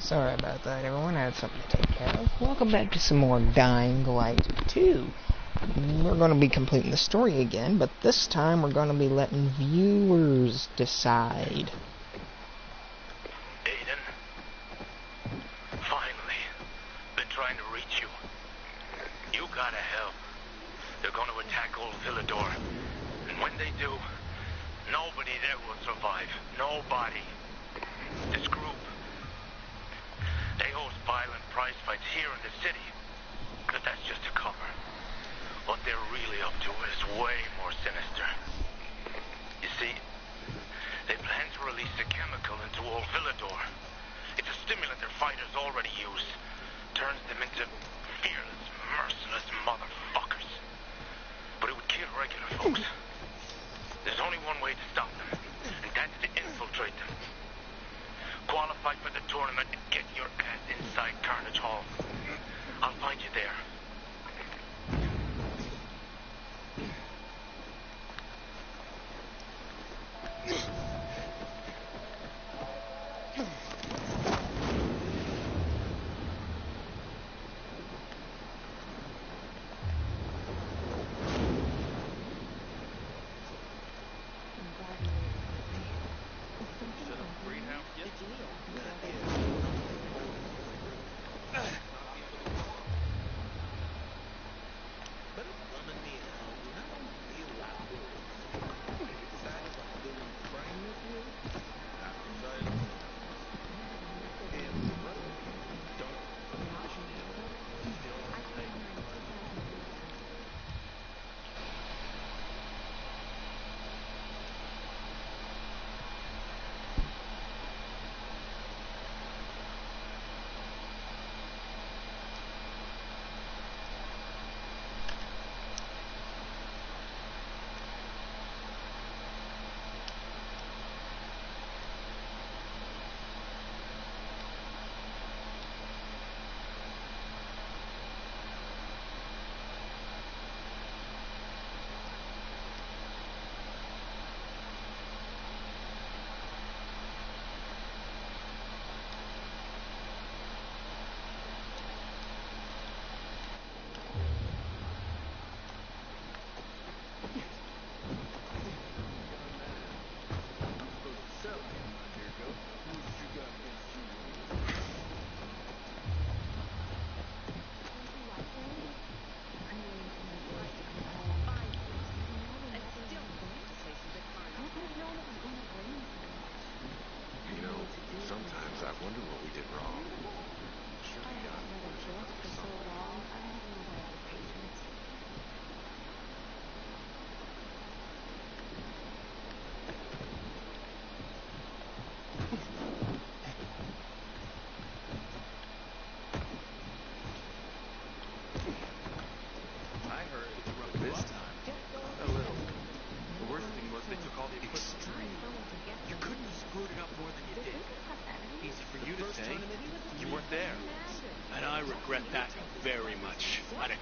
Sorry about that, everyone. I had something to take care of. Welcome back to some more Dying Light 2. We're going to be completing the story again, but this time we're going to be letting viewers decide. Aiden? Finally. Been trying to reach you. You gotta help. They're going to attack old Villador. And when they do, nobody there will survive. Nobody. This group, they host violent prize fights here in the city. But that's just a cover. What they're really up to is way more sinister. You see, they plan to release a chemical into old Villador. It's a stimulant their fighters already use. Turns them into fearless, merciless motherfuckers. But it would kill regular folks. There's only one way to stop them, and that's to infiltrate them. Qualify for the tournament and get your ass inside Carnage Hall. I'll find you there.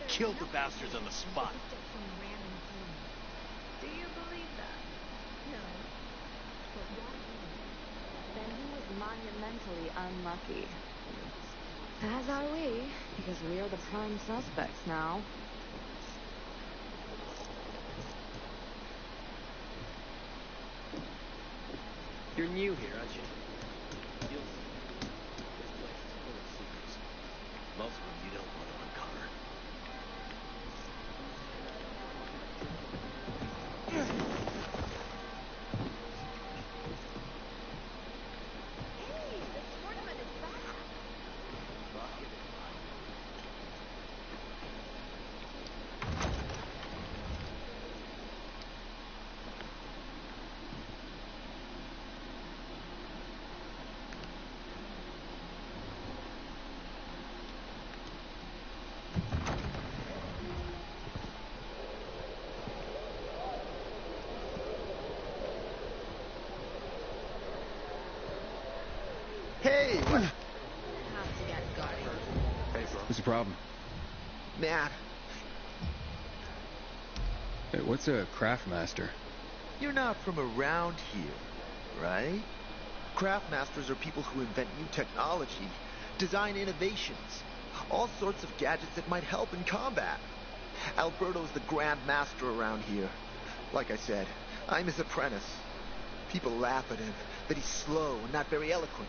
Killed the bastards on the spot. Do you believe that? No. But why? Then he was monumentally unlucky. As are we, because we are the prime suspects now. You're new here, aren't you? You'll see. This place is full of secrets. Most of them you don't want to uncover. Hey, what? Hey, bro. What's the problem? Matt. Hey, what's a craft master? You're not from around here, right? Craftmasters are people who invent new technology, design innovations, all sorts of gadgets that might help in combat. Alberto's the grand master around here. Like I said, I'm his apprentice. People laugh at him, that he's slow and not very eloquent.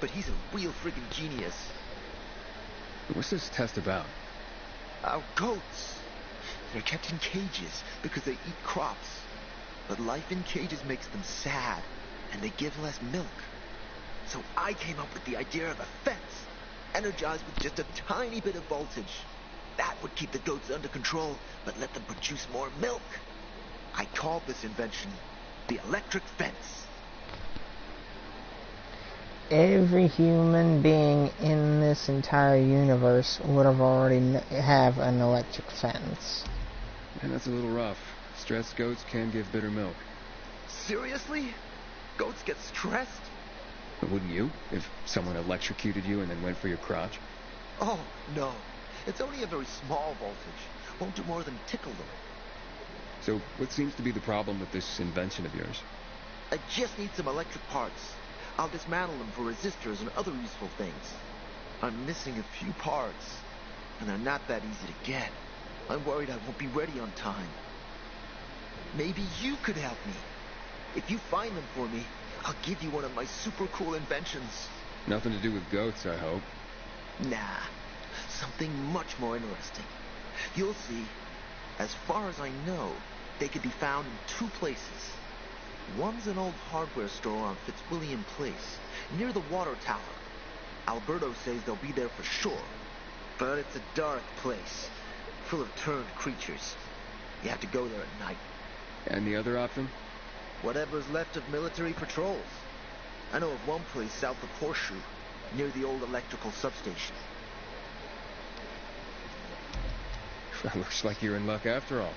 But he's a real friggin' genius. What's this test about? Our goats. They're kept in cages because they eat crops. But life in cages makes them sad, and they give less milk. So I came up with the idea of a fence, energized with just a tiny bit of voltage. That would keep the goats under control, but let them produce more milk. I called this invention the electric fence. Every human being in this entire universe would have already have an electric fence. Man, that's a little rough. Stressed goats can give bitter milk. Seriously? Goats get stressed? But wouldn't you, if someone electrocuted you and then went for your crotch? Oh, no. It's only a very small voltage. Won't do more than tickle them. So, what seems to be the problem with this invention of yours? I just need some electric parts. I'll dismantle them for resistors and other useful things. I'm missing a few parts, and they're not that easy to get. I'm worried I won't be ready on time. Maybe you could help me. If you find them for me, I'll give you one of my super cool inventions. Nothing to do with goats, I hope. Nah, something much more interesting. You'll see. As far as I know, they could be found in two places. One's an old hardware store on Fitzwilliam Place, near the water tower. Alberto says they'll be there for sure. But it's a dark place, full of turned creatures. You have to go there at night. And the other option? Whatever's left of military patrols. I know of one place south of Horseshoe, near the old electrical substation. Looks like you're in luck after all.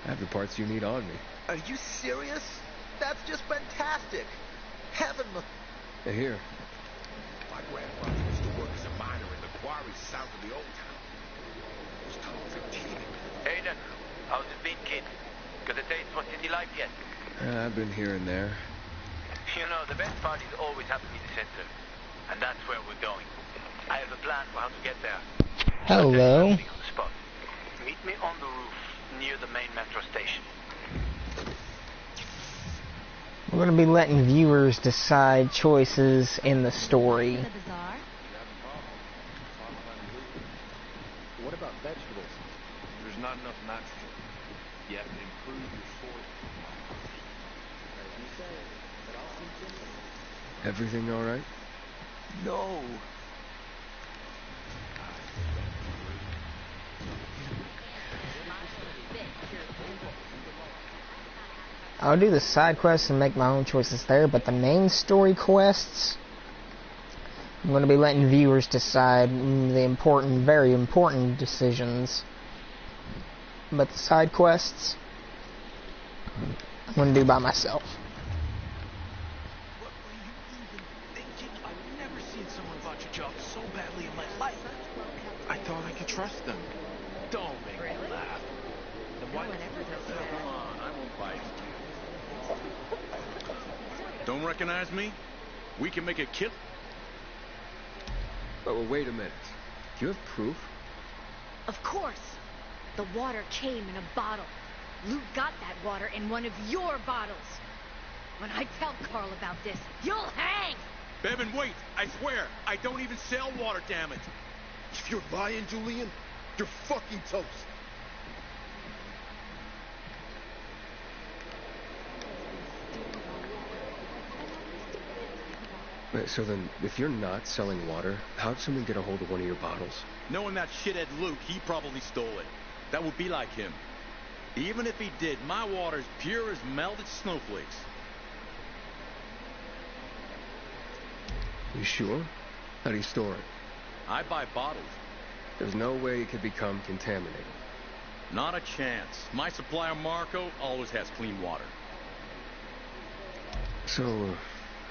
I have the parts you need on me. Are you serious? That's just fantastic! Heavenly! Here. My grandfather used to work as a miner in the quarries south of the old town. Those tunnels are teeming. Aiden, how's it been, kid? Got a taste for city life yet? I've been here and there. You know, the best part is always happen in the center. And that's where we're going. I have a plan for how to get there. Hello. On the spot. Meet me on the roof near the main metro station. We're going to be letting viewers decide choices in the story. The bazaar? What about vegetables? There's not enough nitrogen. You have to improve your soil. As you say, but I'll continue. Everything all right? No! I'll do the side quests and make my own choices there, but the main story quests, I'm going to be letting viewers decide the important, very important decisions. But the side quests, I'm going to do by myself. What were you even thinking? I've never seen someone botch a job so badly in my life. I thought I could trust them. Don't make me laugh. Then why did you tell me? Come on, I won't bite. Don't recognize me? We can make a kill. Oh, well, wait a minute. Do you have proof? Of course. The water came in a bottle. Luke got that water in one of your bottles. When I tell Carl about this, you'll hang! Bevan, wait! I swear, I don't even sell water, damn it! If you're lying, Julian, you're fucking toast. So then, if you're not selling water, how'd someone get a hold of one of your bottles? Knowing that shithead Luke, he probably stole it. That would be like him. Even if he did, my water's pure as melted snowflakes. You sure? How do you store it? I buy bottles. There's no way it could become contaminated. Not a chance. My supplier, Marco, always has clean water. So,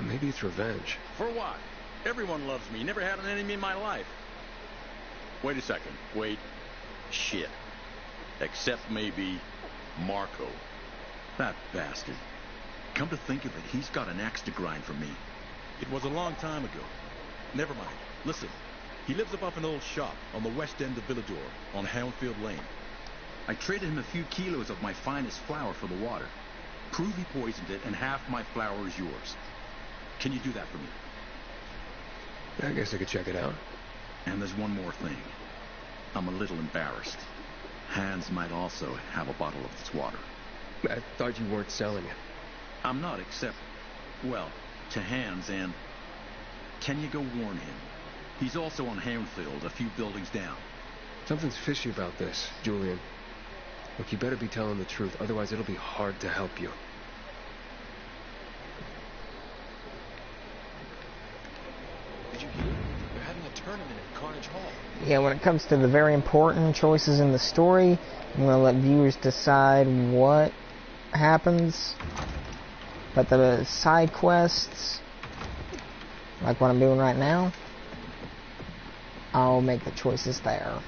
maybe it's revenge. For what? Everyone loves me. Never had an enemy in my life. Wait a second. Wait. Shit. Except maybe Marco. That bastard. Come to think of it, he's got an axe to grind for me. It was a long time ago. Never mind. Listen, he lives above an old shop on the west end of Villador, on Houndfield Lane. I traded him a few kilos of my finest flour for the water. Prove he poisoned it, and half my flour is yours. Can you do that for me? I guess I could check it out. And there's one more thing. I'm a little embarrassed. Hans might also have a bottle of this water. I thought you weren't selling it. I'm not, except, well, to Hans, and can you go warn him? He's also on Houndfield, a few buildings down. Something's fishy about this, Julian. Look, you better be telling the truth, otherwise it'll be hard to help you. Did you hear? They're having a tournament at Carnage Hall. Yeah, when it comes to the very important choices in the story, I'm going to let viewers decide what happens. But the side quests, like what I'm doing right now, I'll make the choices there.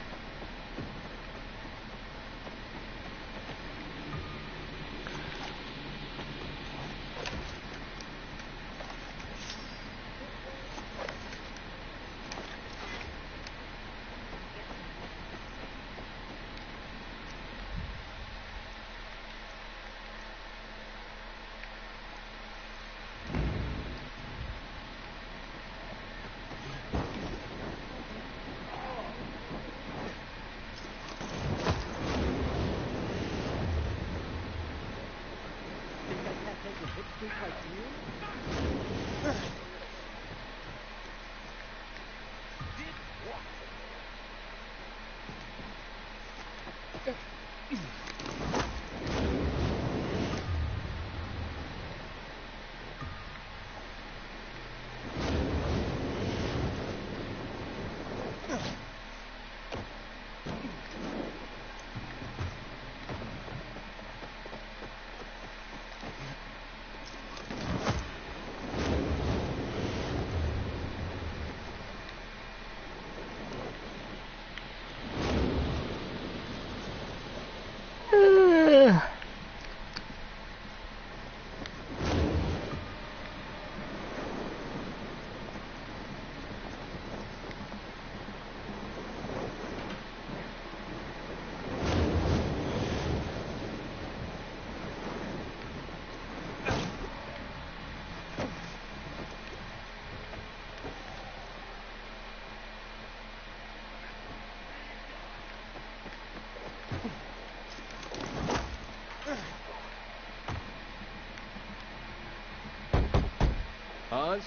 Hans?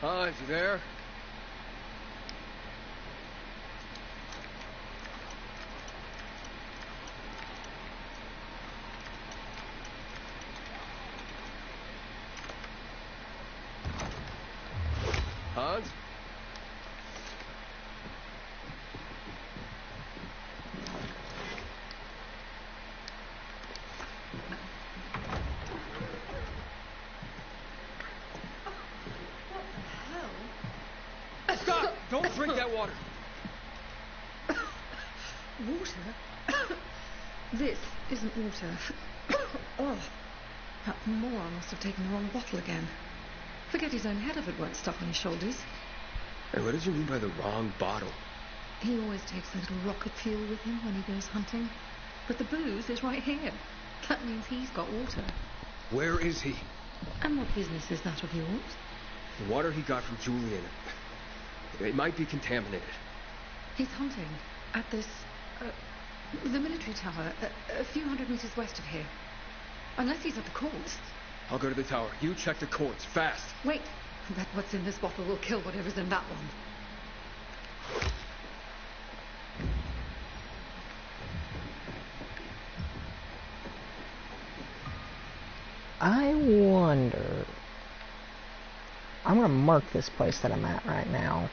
Hans, you there? Hans? Stop! Don't drink that water! Water? This isn't water. Oh, that moron must have taken the wrong bottle again. Forget his own head if it weren't stuck on his shoulders. Hey, what did you mean by the wrong bottle? He always takes a little rocket fuel with him when he goes hunting. But the booze is right here. That means he's got water. Where is he? And what business is that of yours? The water he got from Julian. It might be contaminated. He's hunting at this, the military tower, a few hundred meters west of here. Unless he's at the courts. I'll go to the tower. You check the courts, fast. Wait, I bet what's in this bottle will kill whatever's in that one. I wonder... I'm going to mark this place that I'm at right now.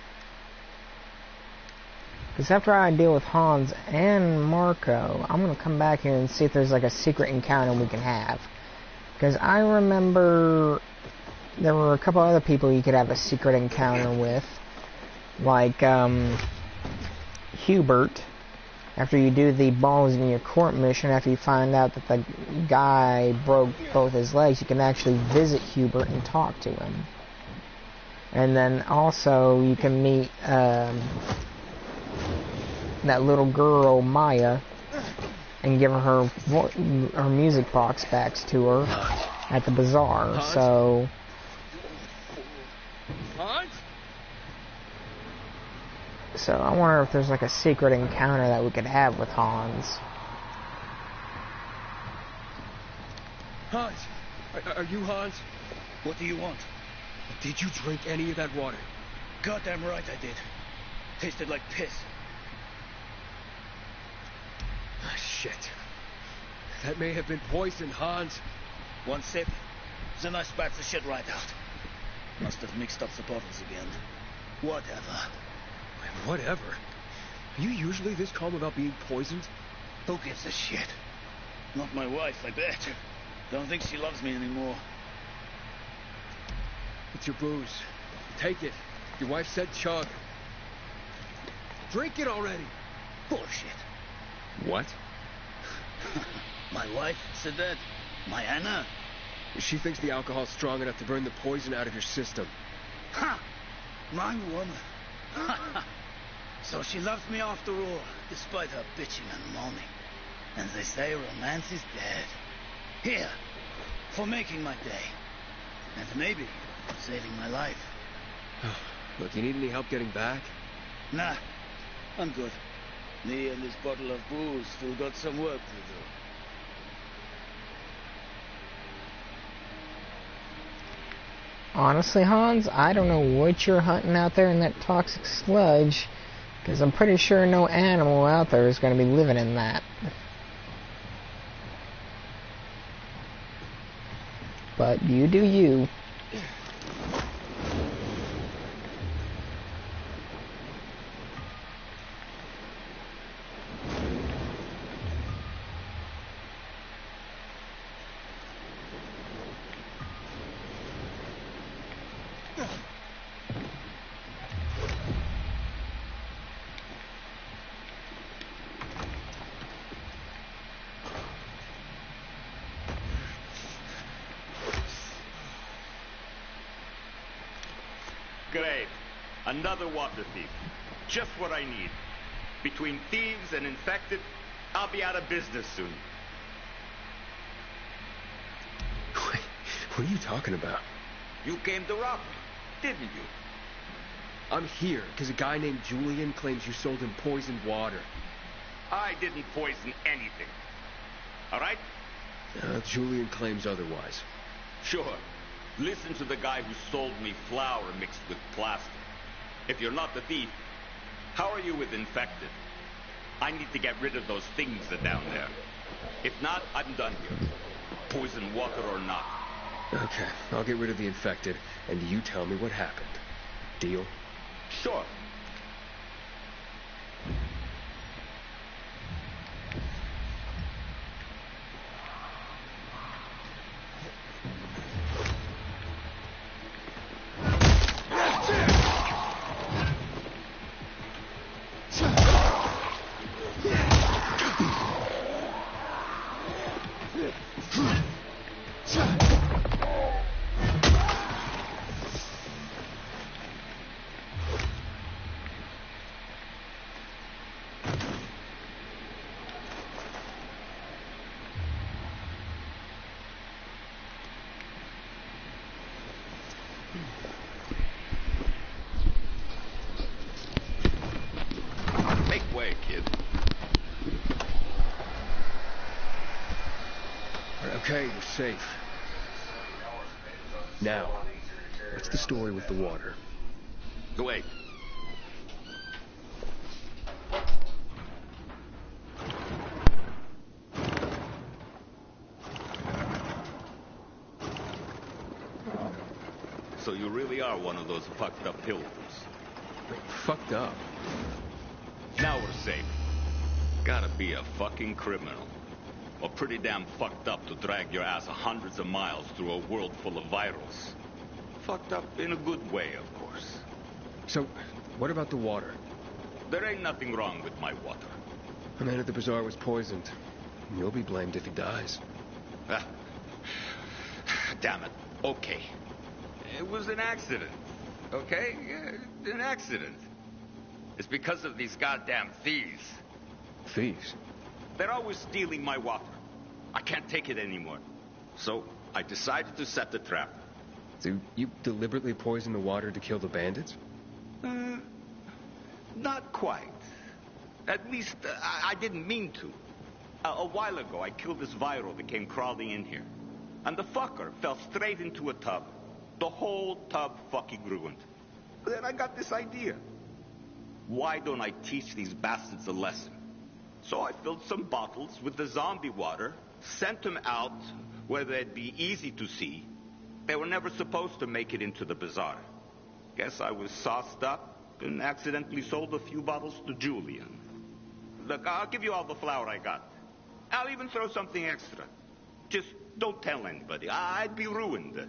Because after I deal with Hans and Marco, I'm going to come back here and see if there's like a secret encounter we can have. Because I remember there were a couple other people you could have a secret encounter with. Like Hubert. After you do the balls in your court mission, after you find out that the guy broke both his legs, you can actually visit Hubert and talk to him. And then also you can meet that little girl, Maya, and give her music box back to her at the bazaar. Hans? So... Hans? So I wonder if there's like a secret encounter that we could have with Hans. Hans? Are you Hans? What do you want? Did you drink any of that water? Goddamn right I did. Tasted like piss. Ah, shit. That may have been poison, Hans. One sip, then I spat the shit right out. Must have mixed up the bottles again. Whatever. Whatever? Are you usually this calm about being poisoned? Who gives a shit? Not my wife, I bet. Don't think she loves me anymore. It's your booze. Take it. Your wife said chug. Drink it already. Bullshit. What? My wife said that. My Anna. She thinks the alcohol's strong enough to burn the poison out of your system. Ha! My woman. So she loves me after all, despite her bitching and moaning. And they say romance is dead. Here, for making my day. And maybe saving my life. Look, you need any help getting back? Nah, I'm good. Me and this bottle of booze still got some work to do. Honestly, Hans, I don't know what you're hunting out there in that toxic sludge, because I'm pretty sure no animal out there is going to be living in that. But you do you. Great. Another water thief. Just what I need. Between thieves and infected, I'll be out of business soon. Wait, what are you talking about? You came to rob me, didn't you? I'm here because a guy named Julian claims you sold him poisoned water. I didn't poison anything. All right? Julian claims otherwise. Sure. Listen to the guy who sold me flour mixed with plastic. If you're not the thief, how are you with infected? I need to get rid of those things that are down there. If not, I'm done here. Poison water or not. Okay, I'll get rid of the infected, and you tell me what happened. Deal? Sure. Make way, kid. Okay, you're safe. Now, what's the story with the water? Wait. So you really are one of those fucked up pilgrims. Fucked up? Now we're safe. Gotta be a fucking criminal. Or pretty damn fucked up to drag your ass hundreds of miles through a world full of virals. Fucked up in a good way, of course. So, what about the water? There ain't nothing wrong with my water. The man at the bazaar was poisoned. You'll be blamed if he dies. Damn it. Okay. It was an accident. okay? Yeah, an accident. It's because of these goddamn thieves. Thieves? They're always stealing my water. I can't take it anymore. So I decided to set the trap. So you deliberately poisoned the water to kill the bandits? Not quite. At least, I didn't mean to. A while ago, I killed this viral that came crawling in here. And the fucker fell straight into a tub. The whole tub fucking ruined. Then I got this idea. Why don't I teach these bastards a lesson? So I filled some bottles with the zombie water, sent them out where they'd be easy to see. They were never supposed to make it into the bazaar. Guess I was sauced up and accidentally sold a few bottles to Julian. Look, I'll give you all the flour I got. I'll even throw something extra. Just don't tell anybody. I'd be ruined.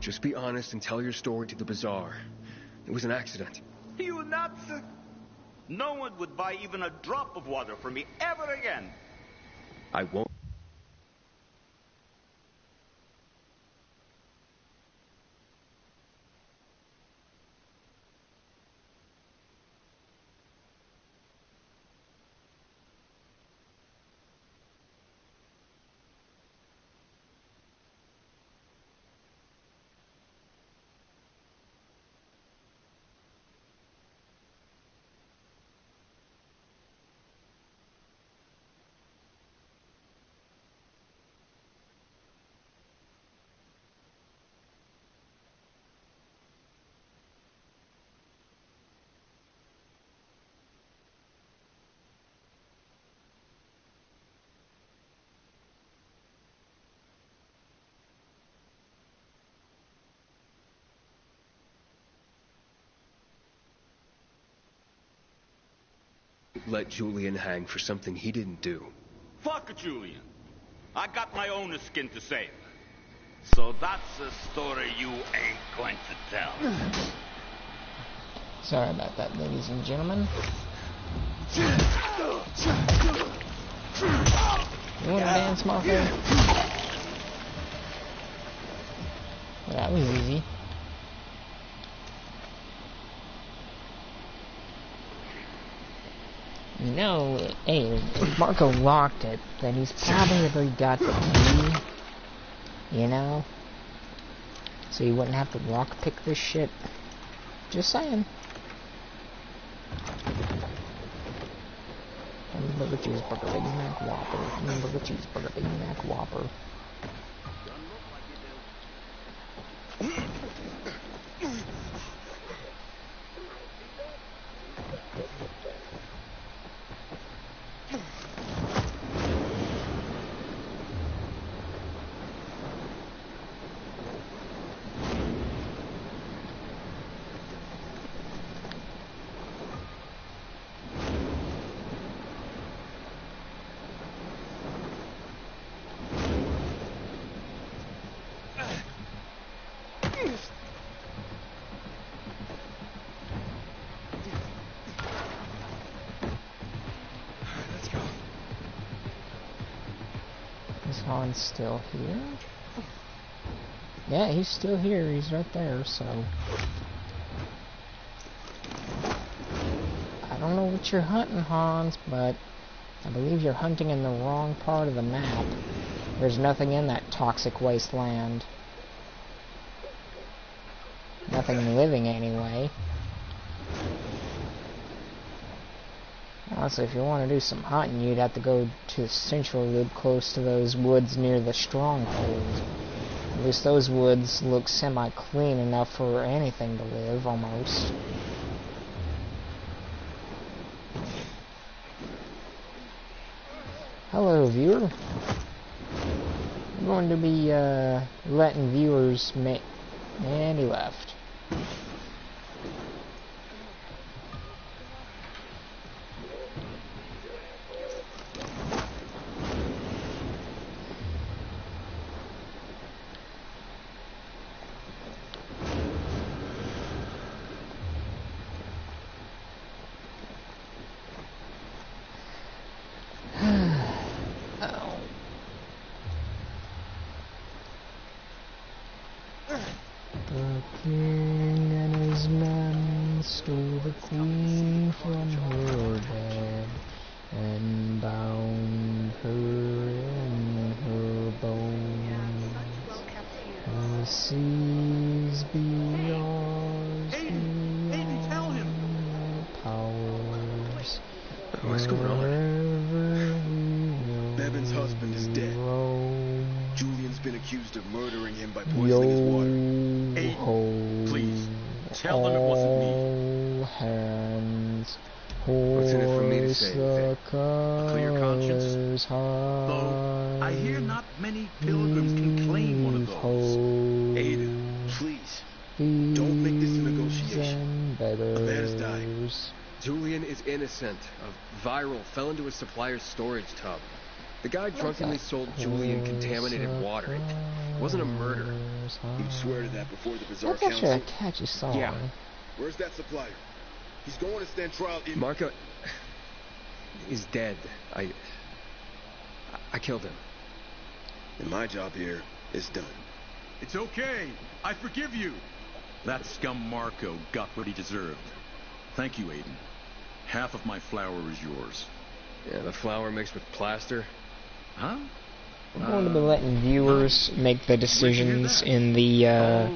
Just be honest and tell your story to the bazaar. It was an accident. You nuts? No one would buy even a drop of water from me ever again. I won't. Let Julian hang for something he didn't do. Fuck Julian. I got my own skin to save. So that's a story you ain't going to tell. Sorry about that, ladies and gentlemen. You wanna dance, Marco? Well, that was easy. You know, hey, if Marco locked it, then he's probably got the key, you know? So you wouldn't have to lockpick this shit. Just saying. Hamburger cheeseburger, Big Mac Whopper. Hamburger cheeseburger, Big Mac Whopper. Han's still here? Yeah, he's still here. He's right there, so... I don't know what you're hunting, Hans, but I believe you're hunting in the wrong part of the map. There's nothing in that toxic wasteland. Nothing living, anyway. Also, if you want to do some hunting, you'd have to go to the central loop close to those woods near the stronghold. At least those woods look semi-clean enough for anything to live, almost. Hello, viewer. I'm going to be letting viewers make... And he left. The king and his men stole the queen from her bed and bound her in her bones. The seas be yours beyond your powers. What's going on? Bevan's husband is dead. Julian's been accused of murdering him by poisoning his water. Aiden, please, tell them it wasn't me. Hands. What's in it for me to say? A clear conscience? Though I hear not many pilgrims can claim one of those. Aiden, please, don't make this a negotiation. A man's dying. Julian is innocent. A viral fell into his supplier's storage tub. The guy drunkenly sold Julian contaminated water. It wasn't a murder. You swear to that before the Bizarre That's actually a Council? catchy song. Yeah. Where's that supplier? He's going to stand trial in... Marco is dead. I killed him. And my job here is done. It's okay. I forgive you. That scum Marco got what he deserved. Thank you, Aiden. Half of my flour is yours. Yeah, the flour mixed with plaster. Huh? I'm going to be letting viewers make the decisions in the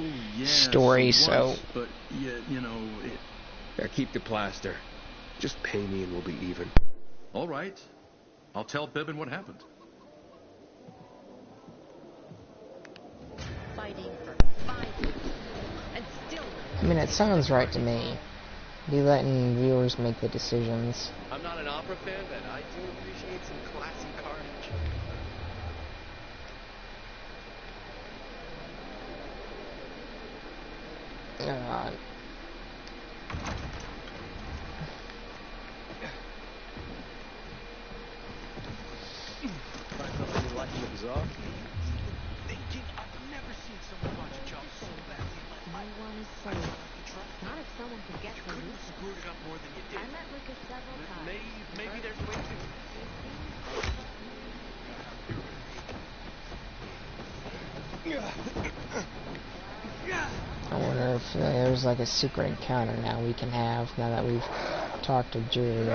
story, so... But, you know... Yeah, keep the plaster. Just pay me and we'll be even. All right. I'll tell Pippin what happened. Fighting for 5 years, and still... I mean, it sounds right to me. Be letting viewers make the decisions. I'm not an opera fan, but I do appreciate some classy carnage. Find something you like in the Bizarre? Thinking I've never seen someone botch a job so badly in my No life. one is I safe. thought I could trust Not them. if someone could get You the couldn't have loot. screwed it up more than you did. I met Lucas several times. Maybe there's a way to... I wonder if there's like a secret encounter now we can have, now that we've talked to Julian.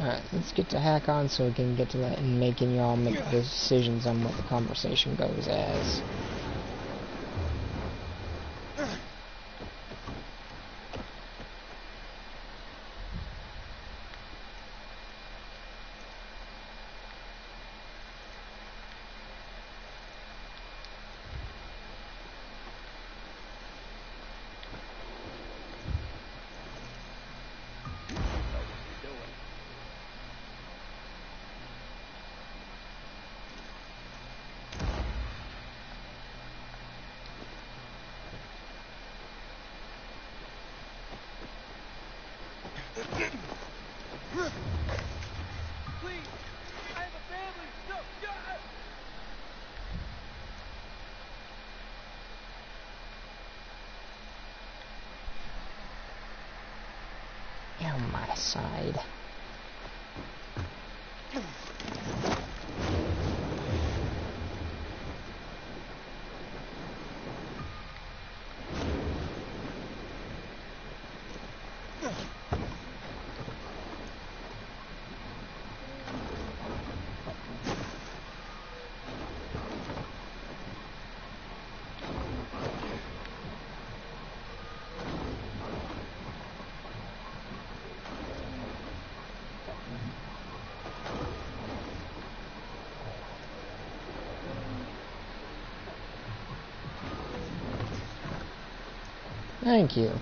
Alright, let's get to hack on so we can get to that and making y'all make the decisions on what the conversation goes as. You're on my side. Thank you.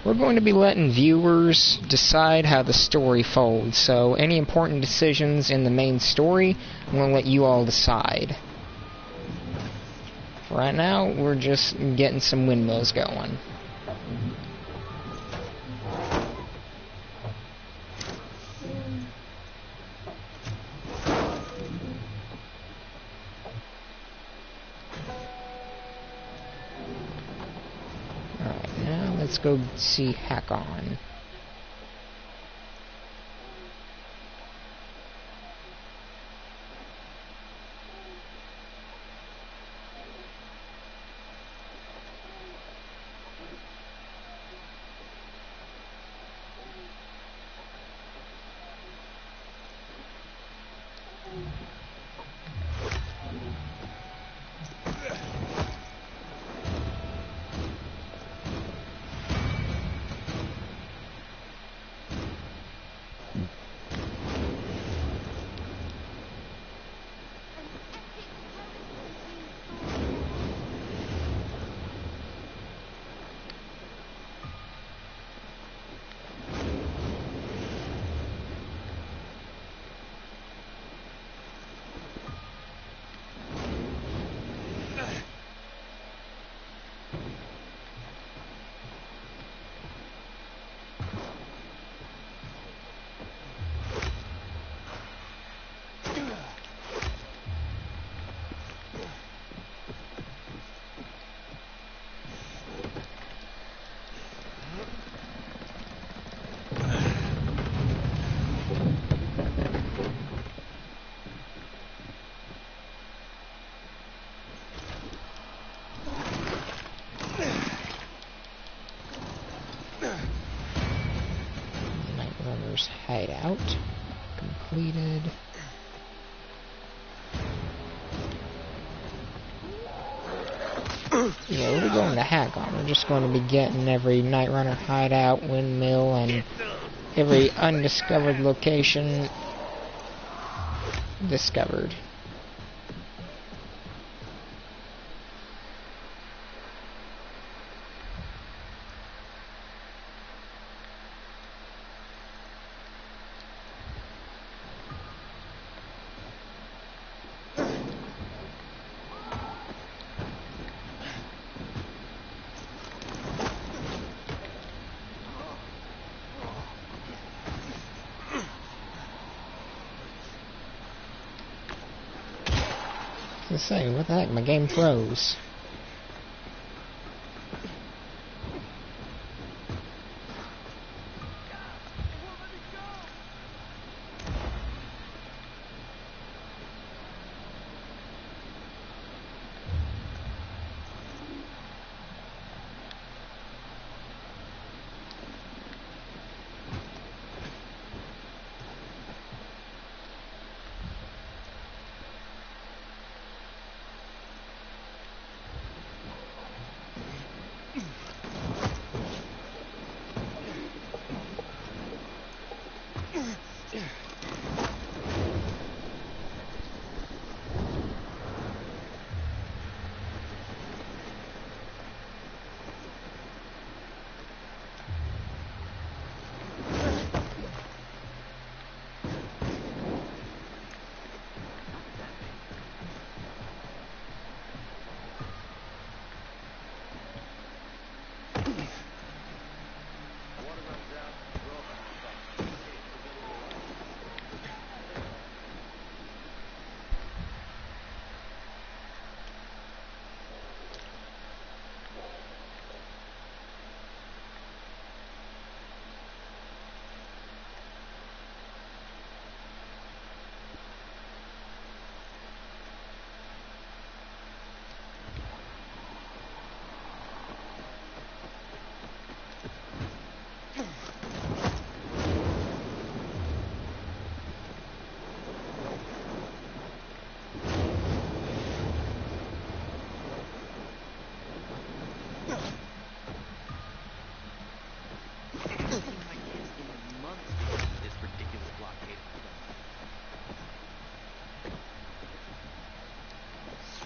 We're going to be letting viewers decide how the story folds, so any important decisions in the main story, I'm going to let you all decide. For right now, we're just getting some windmills going. Let's go see Hakon. Hideout completed. Yeah, we're going to Hakon. We're just going to be getting every Night Runner hideout, windmill, and every undiscovered location discovered. I was saying, what the heck, my game froze.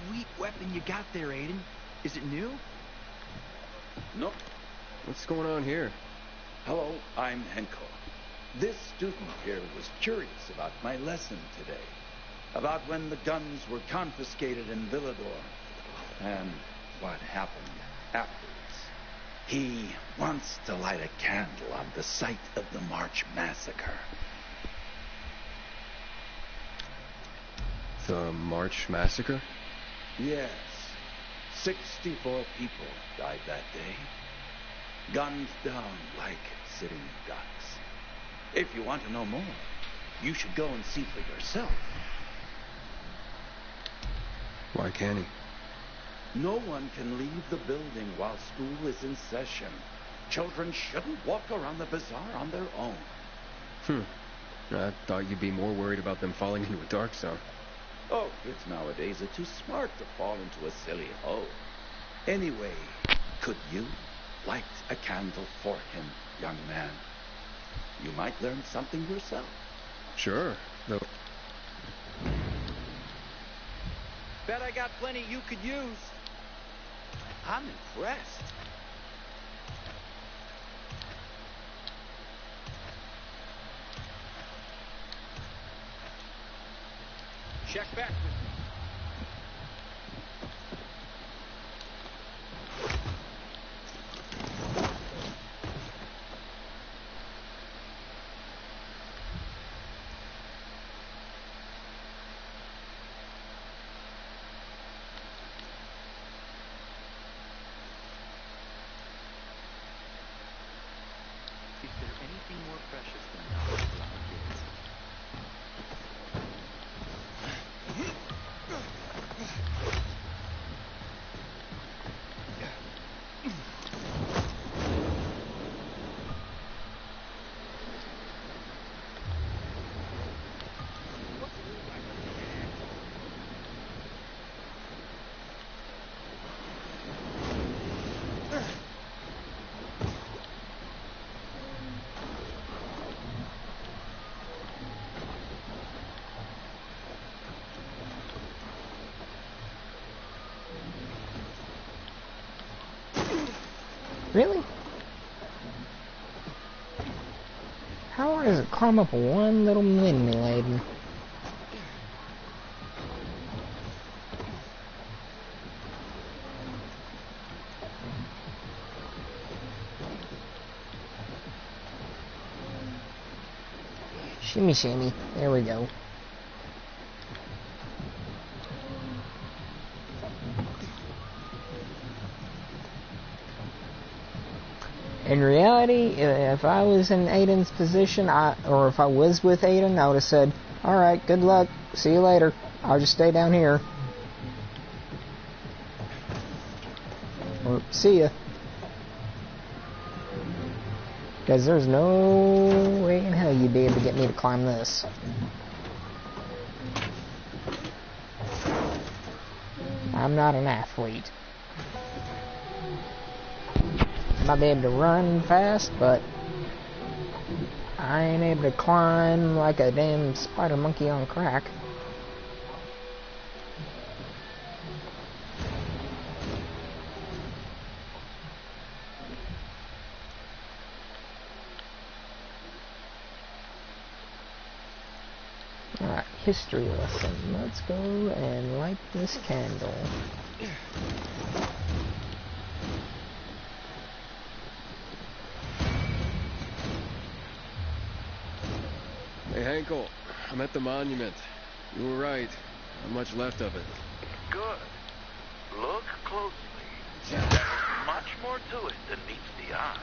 Sweet weapon you got there, Aiden. Is it new? Nope. What's going on here? Hello, I'm Henko. This student here was curious about my lesson today. About when the guns were confiscated in Villador. And what happened afterwards. He wants to light a candle on the site of the March Massacre. The March Massacre? Yes. 64 people died that day. Gunned down like sitting ducks. If you want to know more, you should go and see for yourself. Why can't he? No one can leave the building while school is in session. Children shouldn't walk around the bazaar on their own. I thought you'd be more worried about them falling into a dark zone. Oh, kids nowadays are too smart to fall into a silly hole. Anyway, could you light a candle for him, young man? You might learn something yourself. Sure, though. Bet I got plenty you could use. I'm impressed. Check back with me. Is there anything more precious than knowledge for our kids? Really? How hard does it climb up one little mini lady? Shimmy shimmy. There we go. In reality, if I was in Aiden's position, or if I was with Aiden, I would have said, alright, good luck, see you later, I'll just stay down here. Or, see ya. Because there's no way in hell you'd be able to get me to climb this. I'm not an athlete. Might be able to run fast, but I ain't able to climb like a damn spider monkey on crack. Alright, history lesson. Let's go and light this candle. Hey, Hankel, I'm at the monument. You were right. Not much left of it. Good. Look closely. There's much more to it than meets the eye.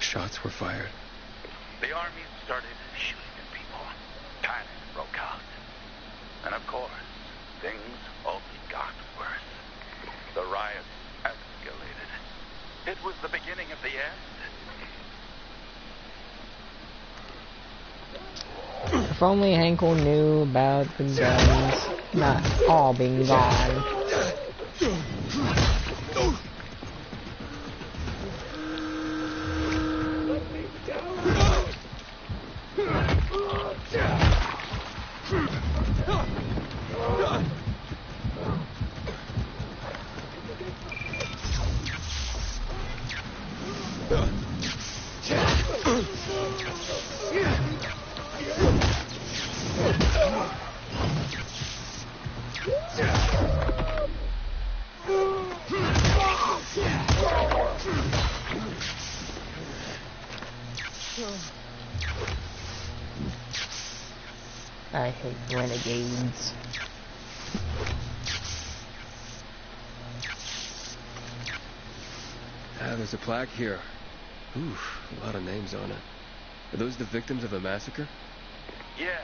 Shots were fired. The army started shooting at people. Panic broke out. And of course, things only got worse. The riots escalated. It was the beginning of the end. If only Hankel knew about the guns not all being gone. I hate renegades. Ah, there's a plaque here. Oof, a lot of names on it. Are those the victims of a massacre? Yeah,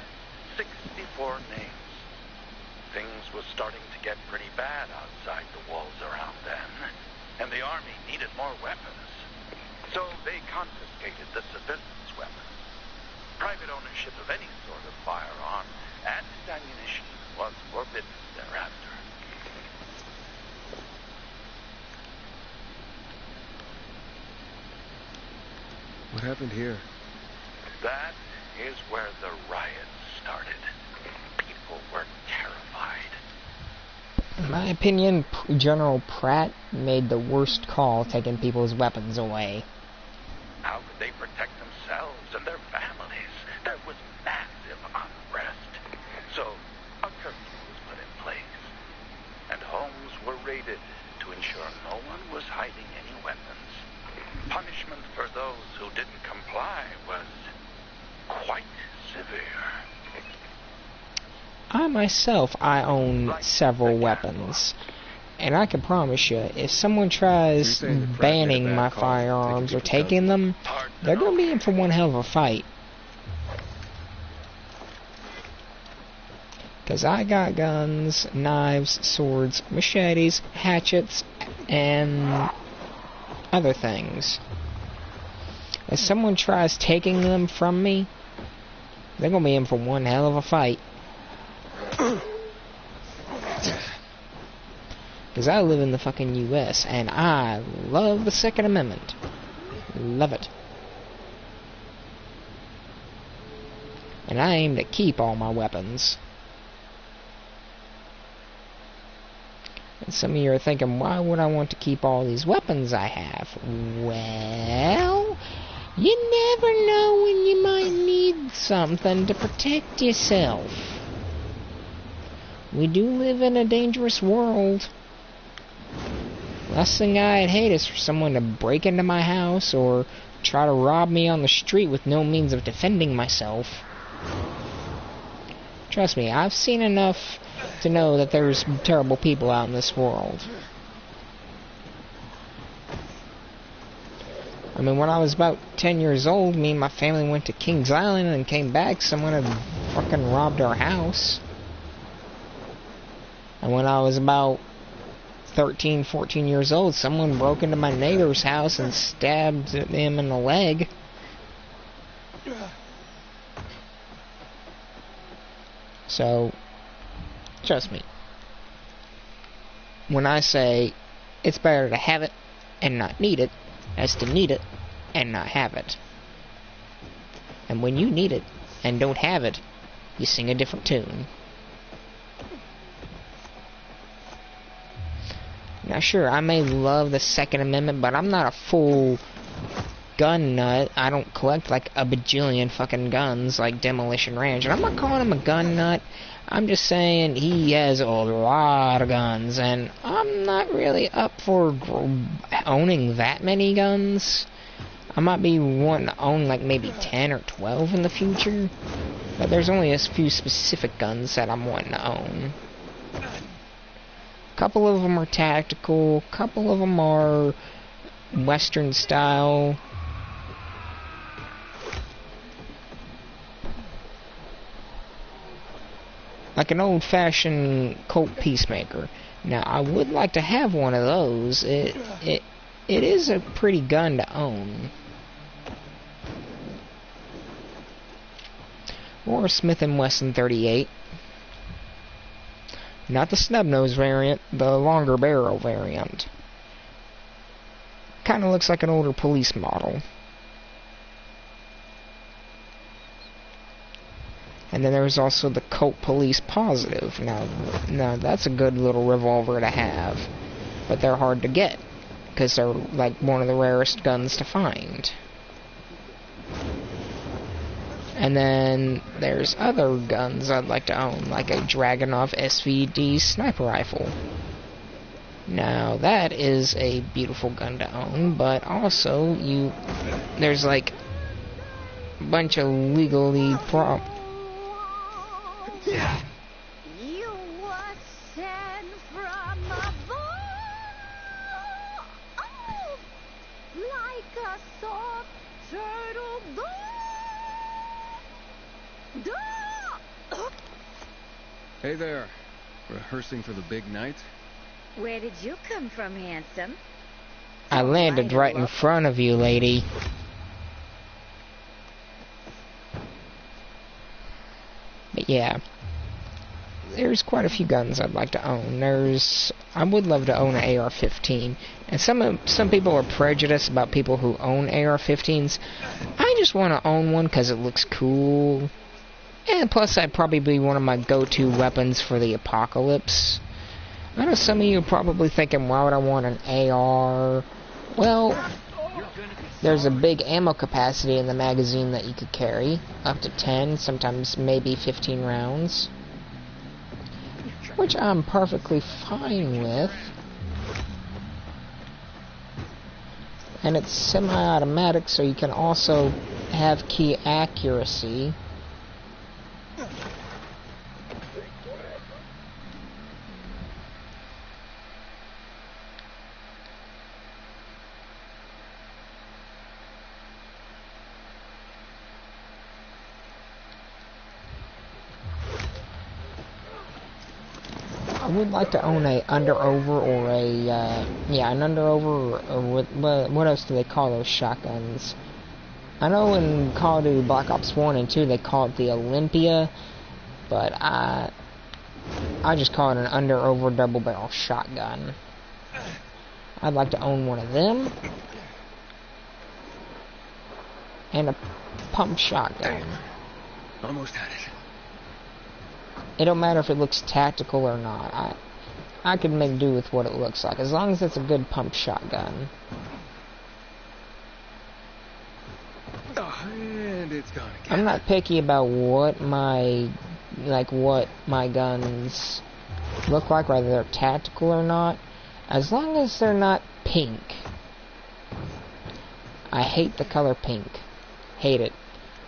64 names. Things were starting to get pretty bad outside the walls around then, and the army needed more weapons. So they confiscated the civilians' weapons. Private ownership of any sort of firearm and ammunition was forbidden thereafter. What happened here? That is where the riots started. People were terrified. In my opinion, General Pratt made the worst call taking people's weapons away. How could they protect themselves and their families? There was massive unrest. So, a curfew was put in place. And homes were raided to ensure no one was hiding any weapons. Punishment for those who didn't comply was quite severe. I myself, I own several weapons. And I can promise you, if someone tries banning my firearms or taking them, they're going to be in for one hell of a fight. Because I got guns, knives, swords, machetes, hatchets, and other things. If someone tries taking them from me, they're going to be in for one hell of a fight. Because I live in the fucking US, and I love the Second Amendment. Love it. And I aim to keep all my weapons. And some of you are thinking, why would I want to keep all these weapons I have? Well, you never know when you might need something to protect yourself. We do live in a dangerous world. Last thing I'd hate is for someone to break into my house or try to rob me on the street with no means of defending myself. Trust me, I've seen enough to know that there's terrible people out in this world. I mean, when I was about 10 years old, me and my family went to Kings Island and came back. Someone had fucking robbed our house. And when I was about 13, 14 years old, someone broke into my neighbor's house and stabbed him in the leg. So, trust me. When I say it's better to have it and not need it, as to need it and not have it. And when you need it and don't have it, you sing a different tune. Now sure, I may love the Second Amendment, but I'm not a full gun nut. I don't collect like a bajillion fucking guns like Demolition Ranch. And I'm not calling him a gun nut. I'm just saying he has a lot of guns, and I'm not really up for owning that many guns. I might be wanting to own like maybe 10 or 12 in the future, but there's only a few specific guns that I'm wanting to own. A couple of them are tactical, a couple of them are Western style. Like an old-fashioned Colt Peacemaker. Now, I would like to have one of those. It is a pretty gun to own. Or a Smith & Wesson 38. Not the snub-nose variant, the longer barrel variant. Kinda looks like an older police model. And then there's also the Colt Police Positive. Now that's a good little revolver to have. But they're hard to get, because they're like one of the rarest guns to find. And then there's other guns I'd like to own, like a Dragunov SVD sniper rifle. Now that is a beautiful gun to own, but also there's like a bunch of legally You were sent from above, like a soft turtle dove. Hey there. Rehearsing for the big night? Where did you come from, handsome? I landed right in front of you, lady. But yeah, there's quite a few guns I'd like to own. I would love to own an AR-15, and some people are prejudiced about people who own AR-15s. I just want to own one because it looks cool, and plus that'd probably be one of my go-to weapons for the apocalypse. I know some of you are probably thinking, why would I want an AR? Well, there's a big ammo capacity in the magazine that you could carry, up to 10, sometimes maybe 15 rounds, which I'm perfectly fine with. And it's semi-automatic, so you can also have key accuracy. I would like to own a under-over or an under-over or what else do they call those shotguns? I know in Call of Duty Black Ops 1 and 2 they call it the Olympia, but I just call it an under-over double-barrel shotgun. I'd like to own one of them, and a pump shotgun. Almost had it. It don't matter if it looks tactical or not. I could make do with what it looks like, as long as it's a good pump shotgun. Oh, and it's gone again. I'm not picky about what my guns look like, whether they're tactical or not, as long as they're not pink. I hate the color pink. Hate it.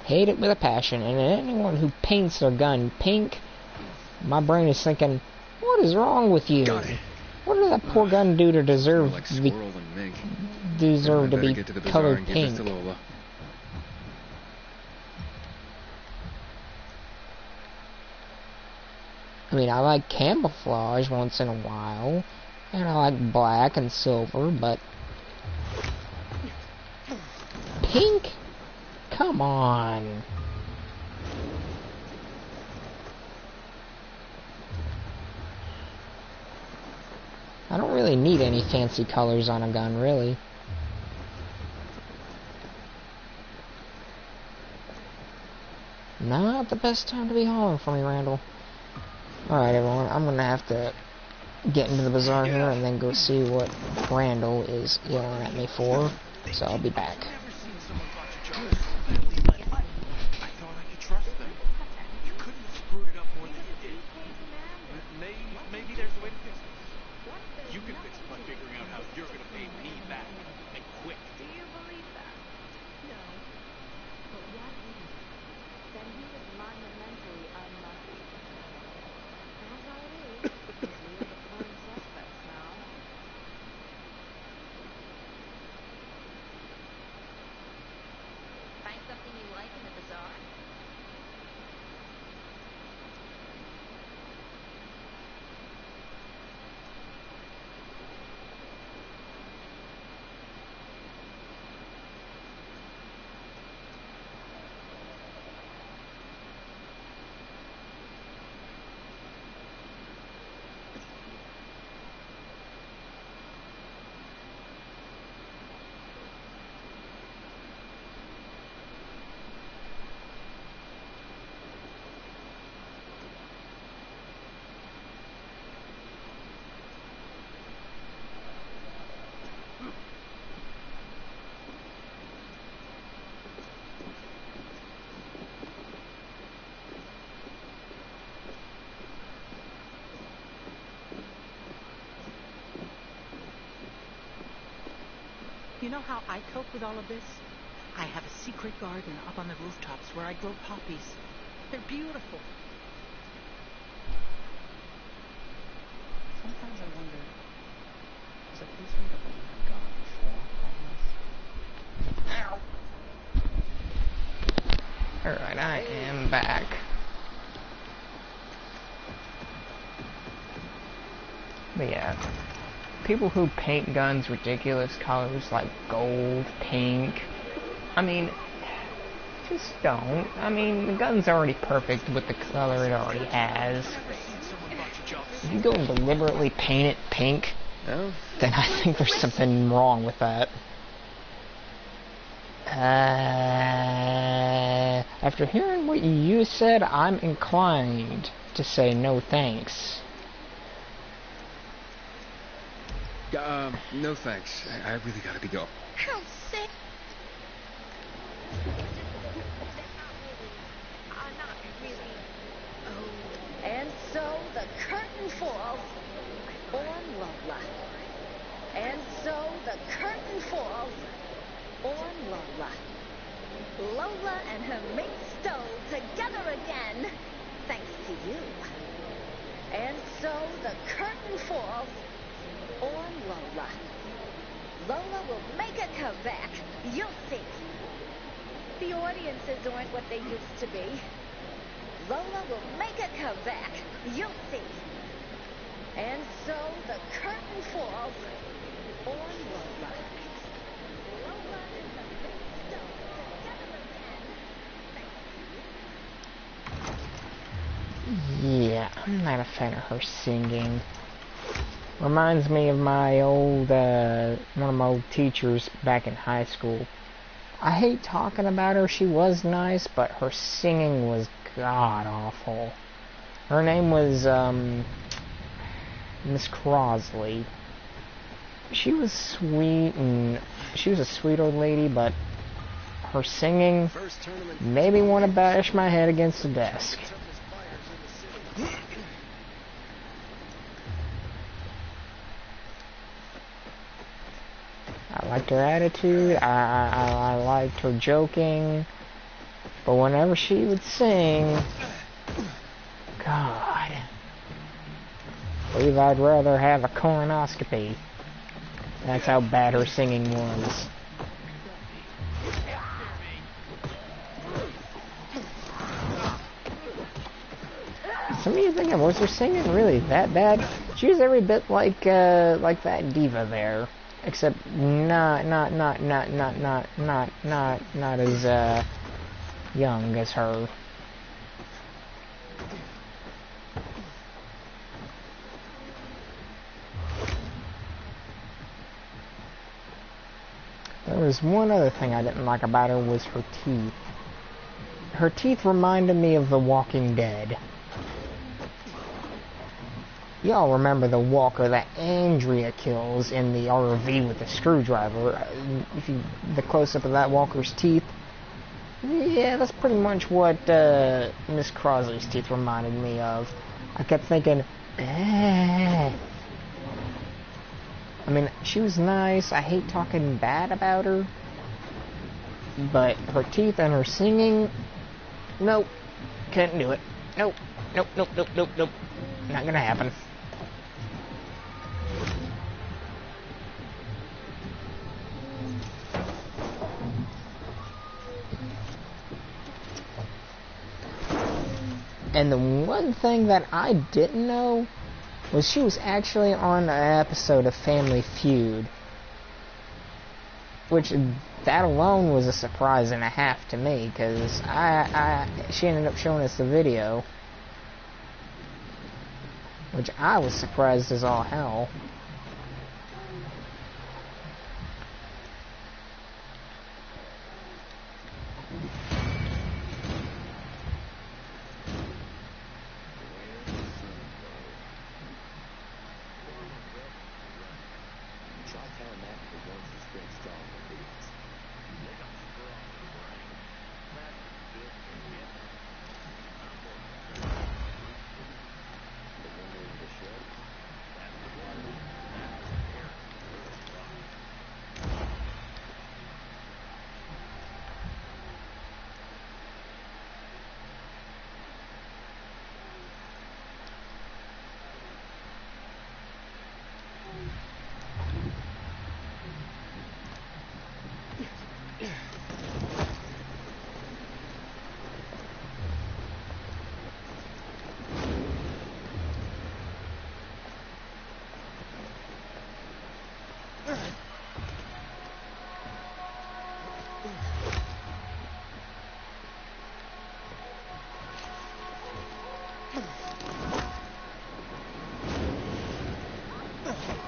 Hate it with a passion. And anyone who paints their gun pink, my brain is thinking, what is wrong with you? What did that poor gun do to deserve to be colored pink? I mean, I like camouflage once in a while, and I like black and silver, but pink? Come on. I don't really need any fancy colors on a gun, really. Not the best time to be hauling for me, Randall. Alright, everyone, I'm gonna have to get into the bazaar here and then go see what Randall is yelling at me for. So I'll be back. Maybe there's a way to fix it. You can fix it by figuring out how you're going to pay me back, and quick. Do you believe that? No. But what if? Then he was monumentally unlucky. As are we, because we're the prime suspects now. You know how I cope with all of this? I have a secret garden up on the rooftops where I grow poppies. They're beautiful. Sometimes I wonder, was a piece of the land gone before all this? Ow! Alright, I am back. But yeah, people who paint guns ridiculous colors like gold, pink, I mean, just don't. I mean, the gun's already perfect with the color it already has. If you go and deliberately paint it pink, then I think there's something wrong with that. After hearing what you said, I'm inclined to say no thanks. No thanks. I really gotta be going. How sick. And so the curtain falls on Lola. And so the curtain falls on Lola. Lola and her mate Stowe together again, thanks to you. And so the curtain falls on Lola. Lola will make a comeback. You'll see. The audiences aren't what they used to be. Lola will make a comeback. You'll see. And so the curtain falls on Lola. Lola and her big Stowe together again. Yeah, I'm not a fan of her singing. Reminds me of my old, one of my old teachers back in high school. I hate talking about her. She was nice, but her singing was god-awful. Her name was, Miss Crosley. She was sweet, and she was a sweet old lady, but her singing made me want to bash my head against the desk. I liked her attitude, I liked her joking, but whenever she would sing, God, I believe I'd rather have a colonoscopy. That's how bad her singing was. Some of you thinking, was her singing really that bad? She was every bit like that diva there. Except not as young as her. There was one other thing I didn't like about her was her teeth. Her teeth reminded me of The Walking Dead. Y'all remember the walker that Andrea kills in the RV with the screwdriver? If you the close-up of that walker's teeth, yeah, that's pretty much what Miss Crosley's teeth reminded me of. I kept thinking, I mean, she was nice. I hate talking bad about her, but her teeth and her singing, nope, can't do it. Nope, nope, nope, nope, nope, nope, not gonna happen. And the one thing that I didn't know was she was actually on an episode of Family Feud. Which, that alone was a surprise and a half to me, because she ended up showing us the video. Which I was surprised as all hell.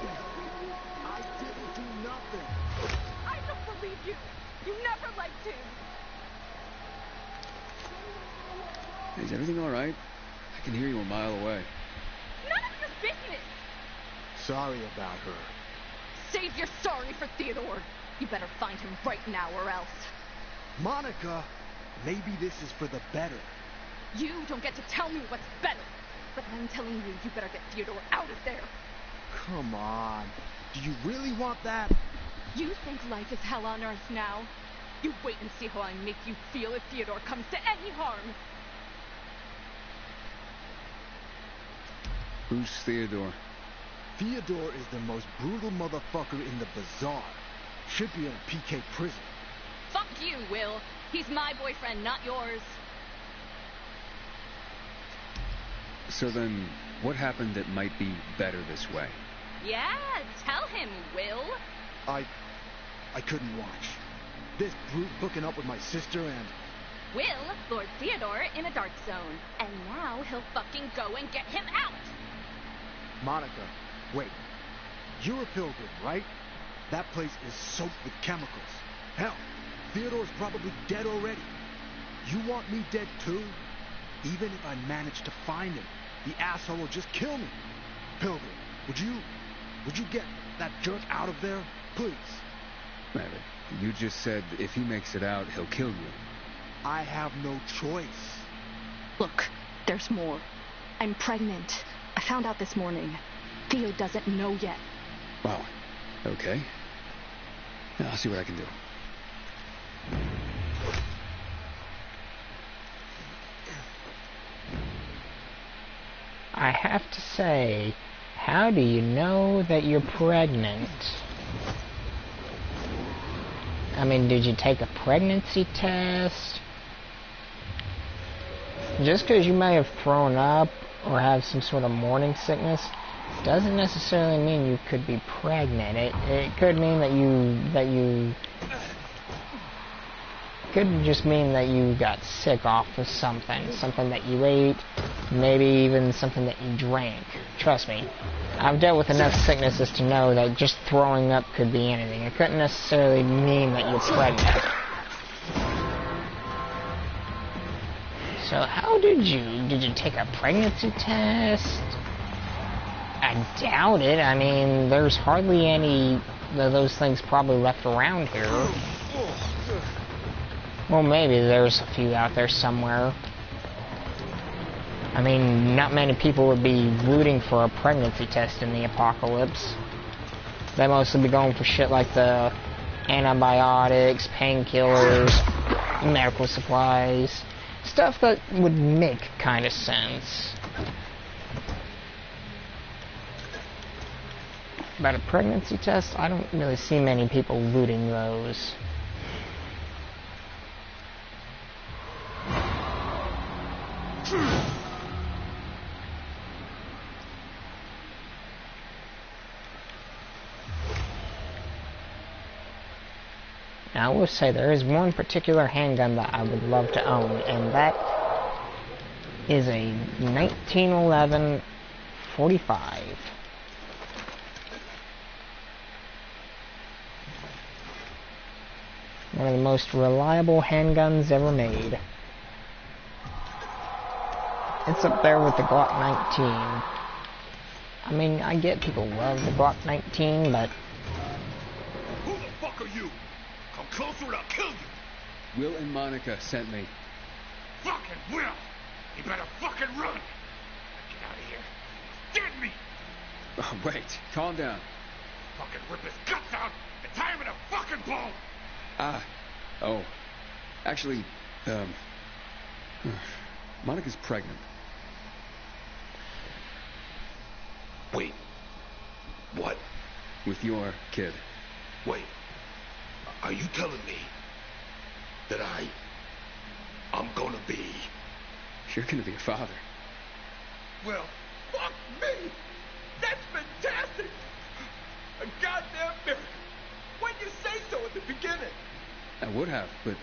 nothing. I didn't do nothing. I don't believe you. You never liked him. Is everything all right? I can hear you a mile away. None of your business. Sorry about her. Save your sorry for Theodore. You better find him right now or else. Monica, maybe this is for the better. You don't get to tell me what's better. But I'm telling you, you better get Theodore out of there. Come on. Do you really want that? You think life is hell on earth now? You wait and see how I make you feel if Theodore comes to any harm. Who's Theodore? Theodore is the most brutal motherfucker in the bazaar. Should be in a PK prison. Fuck you, Will. He's my boyfriend, not yours. So then, what happened that might be better this way? Yeah, tell him, Will. I couldn't watch. This brute hooking up with my sister and... Will lured Theodore in a dark zone, and now he'll fucking go and get him out. Monica, wait. You're a pilgrim, right? That place is soaked with chemicals. Hell, Theodore's probably dead already. You want me dead too? Even if I manage to find him, the asshole will just kill me. Pilgrim, would you get that jerk out of there? Please. You just said if he makes it out, he'll kill you. I have no choice. Look, there's more. I'm pregnant. I found out this morning. Theo doesn't know yet. Wow. Okay. I'll see what I can do. I have to say, how do you know that you're pregnant? I mean, did you take a pregnancy test? Just because you may have thrown up or have some sort of morning sickness doesn't necessarily mean you could be pregnant. It could mean that you could just mean that you got sick off of something that you ate, maybe even something that you drank. Trust me, I've dealt with enough sicknesses to know that just throwing up could be anything. It couldn't necessarily mean that you're pregnant. So how did you take a pregnancy test? I doubt it. I mean, there's hardly any of those things probably left around here. Well, maybe there's a few out there somewhere. I mean, not many people would be rooting for a pregnancy test in the apocalypse. They mostly be going for shit like the antibiotics, painkillers, medical supplies. Stuff that would make kind of sense. But a pregnancy test, I don't really see many people looting those. Now, I will say there is one particular handgun that I would love to own, and that is a 1911 45. One of the most reliable handguns ever made. It's up there with the Glock 19. I mean, I get people love the Glock 19, but... Who the fuck are you? Come closer and I'll kill you! Will and Monica sent me. Fucking Will! You better fucking run! Get out of here! Get me! Oh, wait, calm down. Fucking rip his guts out and tie him in a fucking ball! Oh. Actually, Monica's pregnant. Wait. What? With your kid. Wait. Are you telling me that I'm gonna be... You're gonna be a father. Well, fuck me! That's fantastic! A goddamn miracle! Why'd you say so at the beginning? I would have, but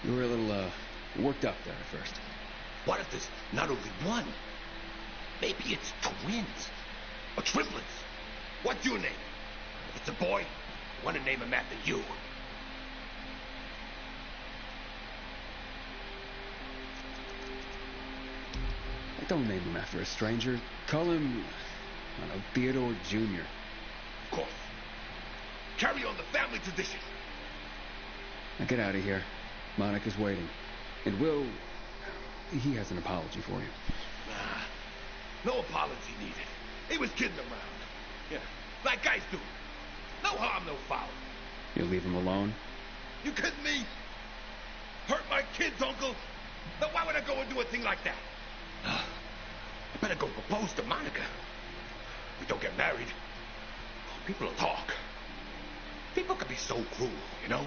you were a little, worked up there at first. What if there's not only one? Maybe it's twins. Or triplets. What's your name? If it's a boy, I want to name him after you. Don't name him after a stranger. Call him, I don't know, Theodore Jr. Of course. Carry on the family tradition. Now get out of here. Monica's waiting. And Will, he has an apology for you. No apology needed. He was kidding around. Yeah, like guys do. No harm, no foul. You'll leave him alone? You kidding me? Hurt my kids, Uncle? Now why would I go and do a thing like that? I better go propose to Monica. We don't get married. People will talk. People can be so cruel, you know?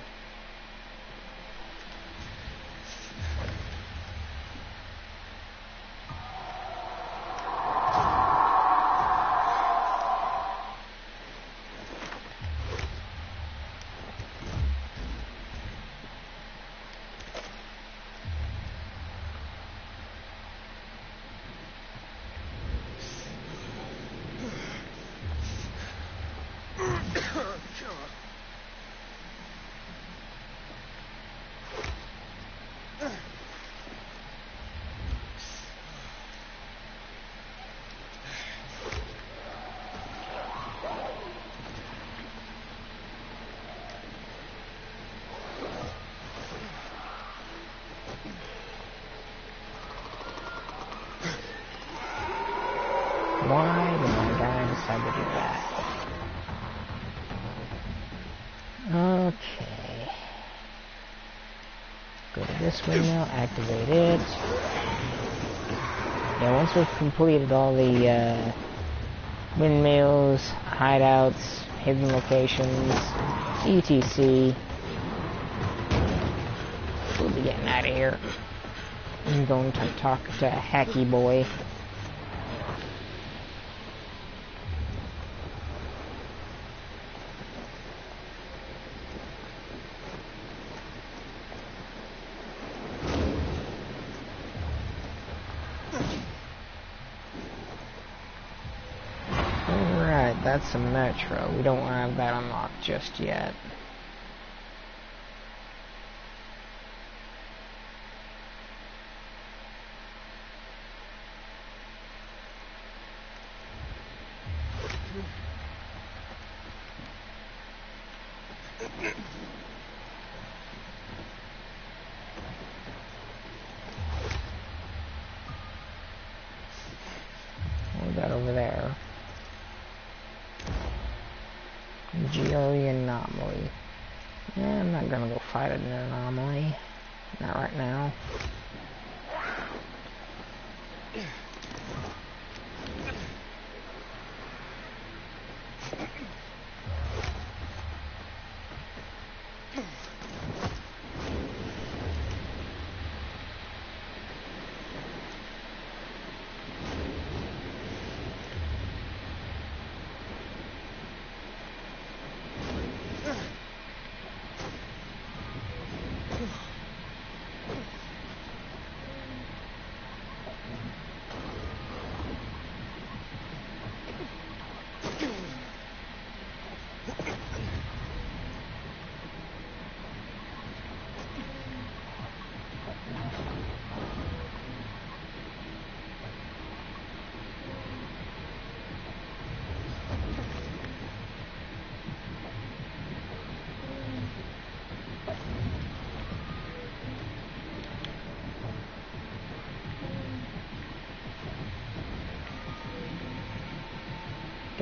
Why did my guy decide to do that? Okay. Go to this window, activate it. Yeah, once we've completed all the windmills, hideouts, hidden locations, etc., we'll be getting out of here. I'm going to talk to Hacky Boy. That's a metro. We don't have that unlocked just yet. What we got over there? GRE anomaly. Yeah, I'm not gonna go fight an anomaly. Not right now.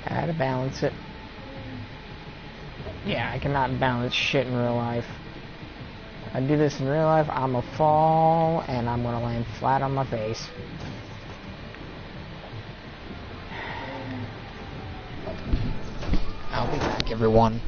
Gotta balance it. Yeah, I cannot balance shit in real life. If I do this in real life, I'ma fall and I'm gonna land flat on my face. I'll be back, everyone.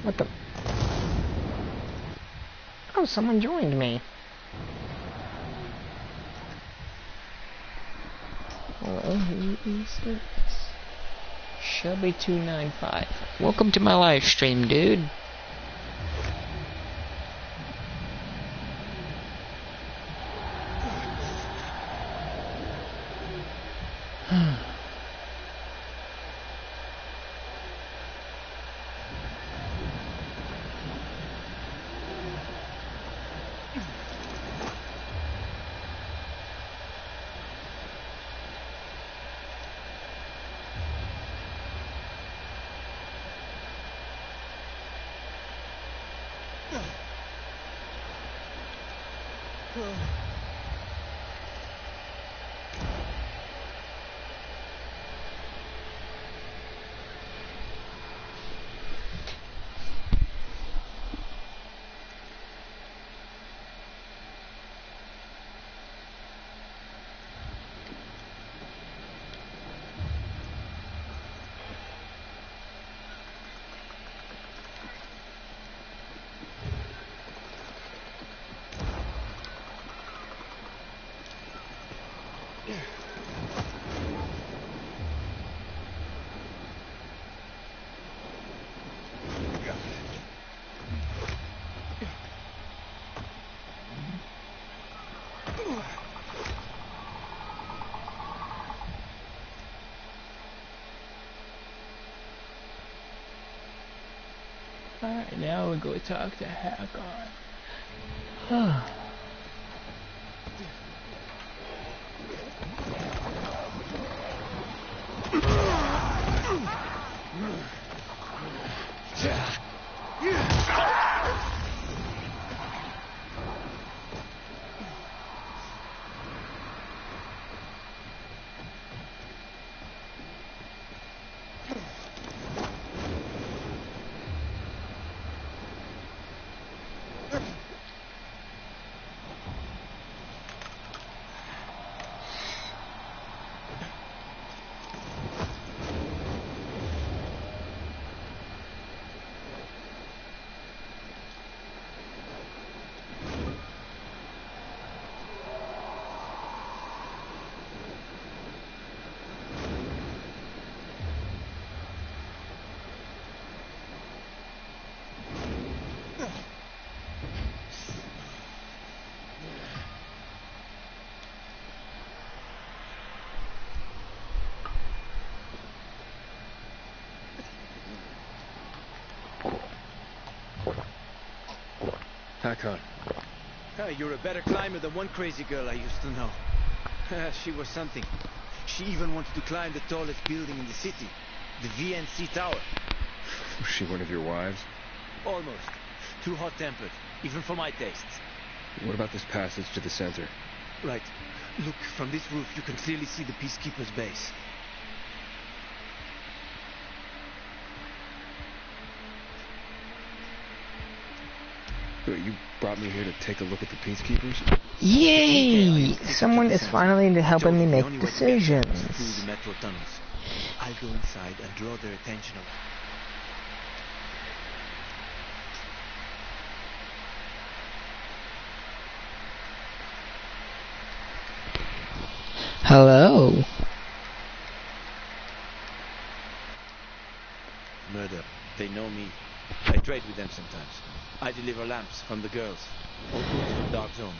What the? Oh, someone joined me. Hello, who is this? Shelby295. Welcome to my live stream, dude. Alright, now we'll go talk to Hakon. Hakon. You're a better climber than one crazy girl I used to know. She was something. She even wanted to climb the tallest building in the city, the VNC Tower. Was she one of your wives? Almost. Too hot-tempered, even for my tastes. What about this passage to the center? Right. Look, from this roof you can clearly see the Peacekeeper's base. You brought me here to take a look at the Peacekeepers? Yay! Someone is finally helping me make decisions. Through the metro tunnels. I'll go inside and draw their attention. Hello. Murder. They know me. I trade with them sometimes. I deliver lamps from the girls. Or goods from dark zones.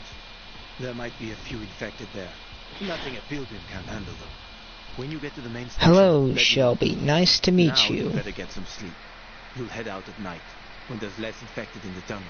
There might be a few infected there. Nothing a pilgrim can handle though. When you get to the main station... Hello, Shelby. Nice to meet you. Now you better get some sleep. You'll head out at night, when there's less infected in the tunnels.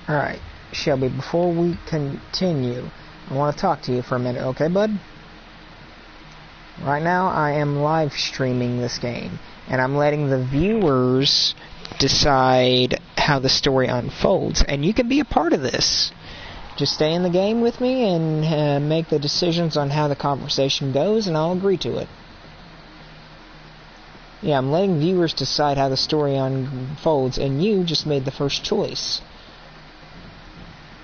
Alright, Shelby, before we continue, I want to talk to you for a minute, okay, bud? Right now, I am live streaming this game, and I'm letting the viewers decide how the story unfolds, and you can be a part of this. Just stay in the game with me and make the decisions on how the conversation goes, and I'll agree to it. Yeah, I'm letting viewers decide how the story unfolds, and you just made the first choice.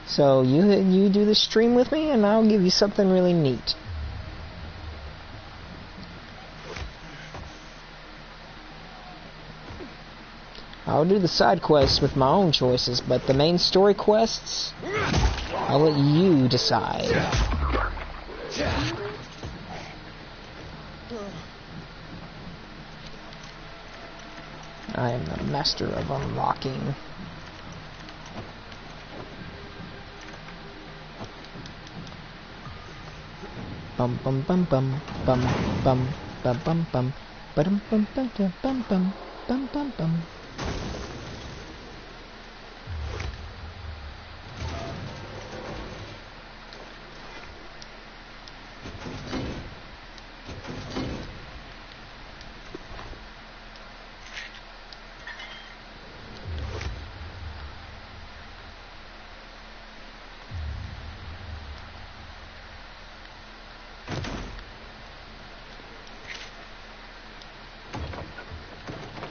So you do the stream with me, and I'll give you something really neat. I'll do the side quests with my own choices, but the main story quests, I'll let you decide. I am the master of unlocking. Bum bum bum bum bum bum bum bum bum bum bum bum bum bum bum bum bum.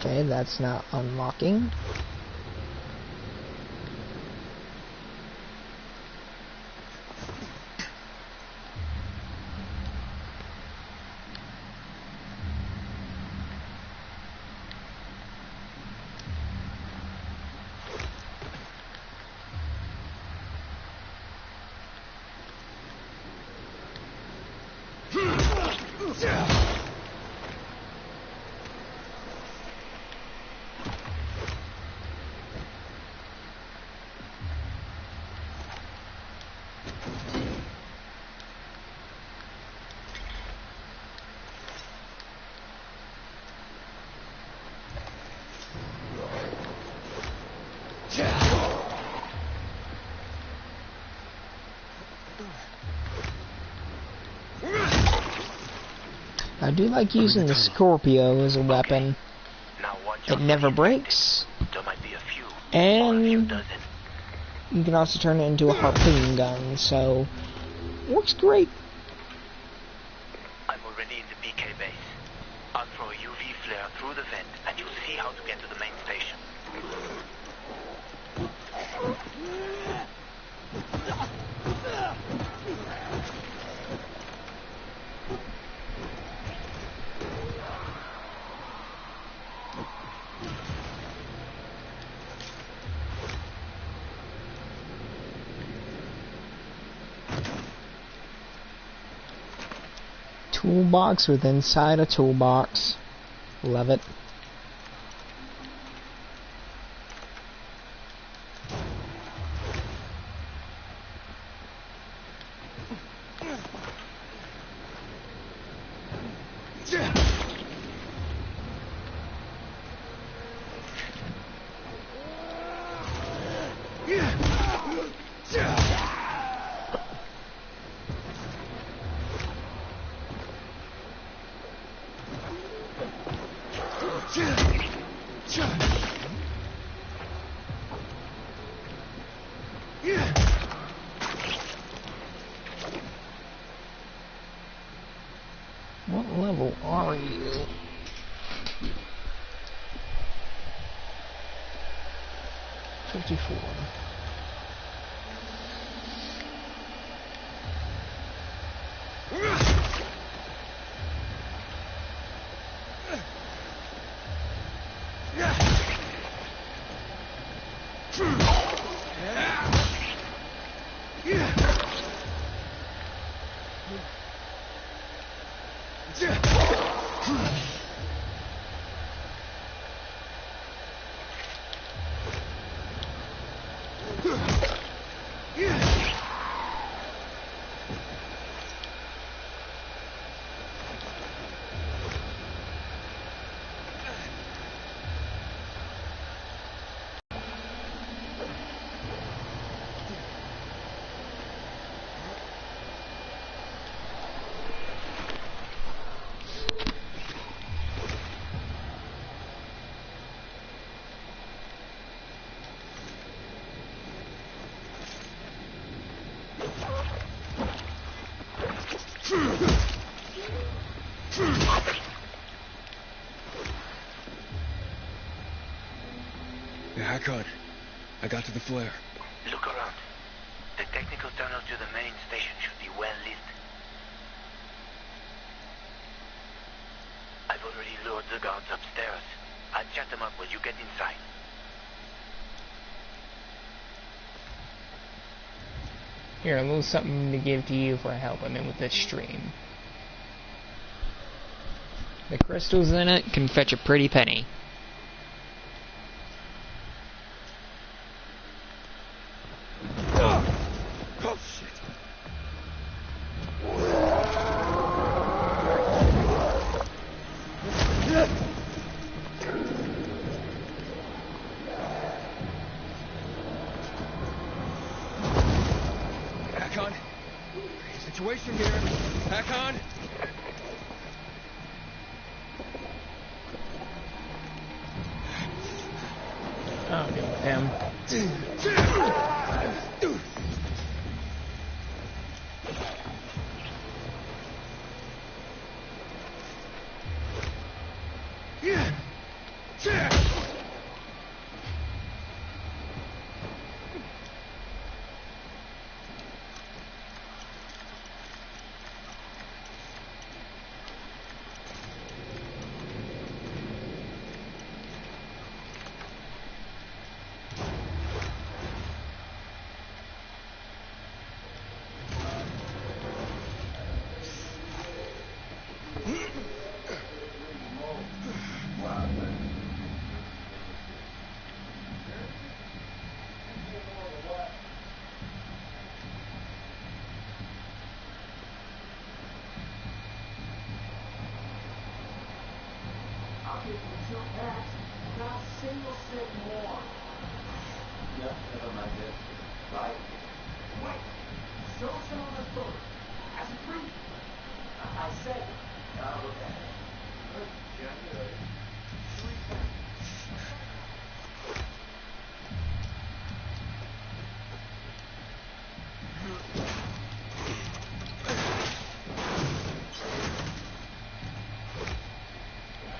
Okay, that's not unlocking. I do like using the Scorpio as a weapon. It never breaks. And you can also turn it into a harpoon gun, so works great. I'm already in the PK base. I'll throw a UV flare through the vent, and you'll see how to get to the main station. Toolbox with inside a toolbox. Love it. What level are you? $54. Yeah, hack on. I got to the flare. Look around. The technical tunnel to the main station should be well lit. I've already lured the guards upstairs. I'll chat them up when you get inside. Here, a little something to give to you for helping me with this stream. The crystals in it can fetch a pretty penny. Oh, shit. Hack on. Situation here. Hack on. I'll deal with him.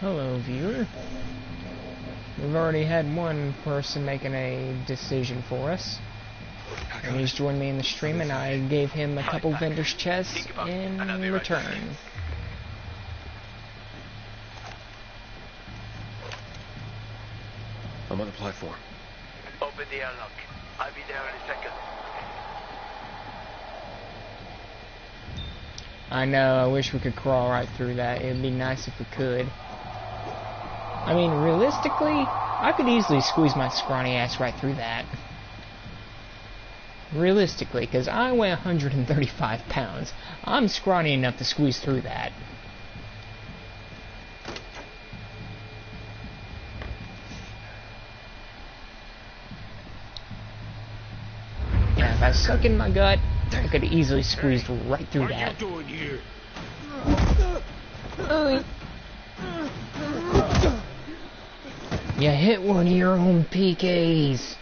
Hello, viewer. We've already had one person making a decision for us. And he's joined me in the stream, and I gave him a couple vendor's chests in return. I'm on the platform. Open the airlock. I'll be there in a second. I know, I wish we could crawl right through that. It'd be nice if we could. I mean, realistically, I could easily squeeze my scrawny ass right through that. Realistically, because I weigh 135 pounds. I'm scrawny enough to squeeze through that. Yeah, if I suck in my gut, I could easily squeeze right through that. What are you doing here? You hit one of your own PKs.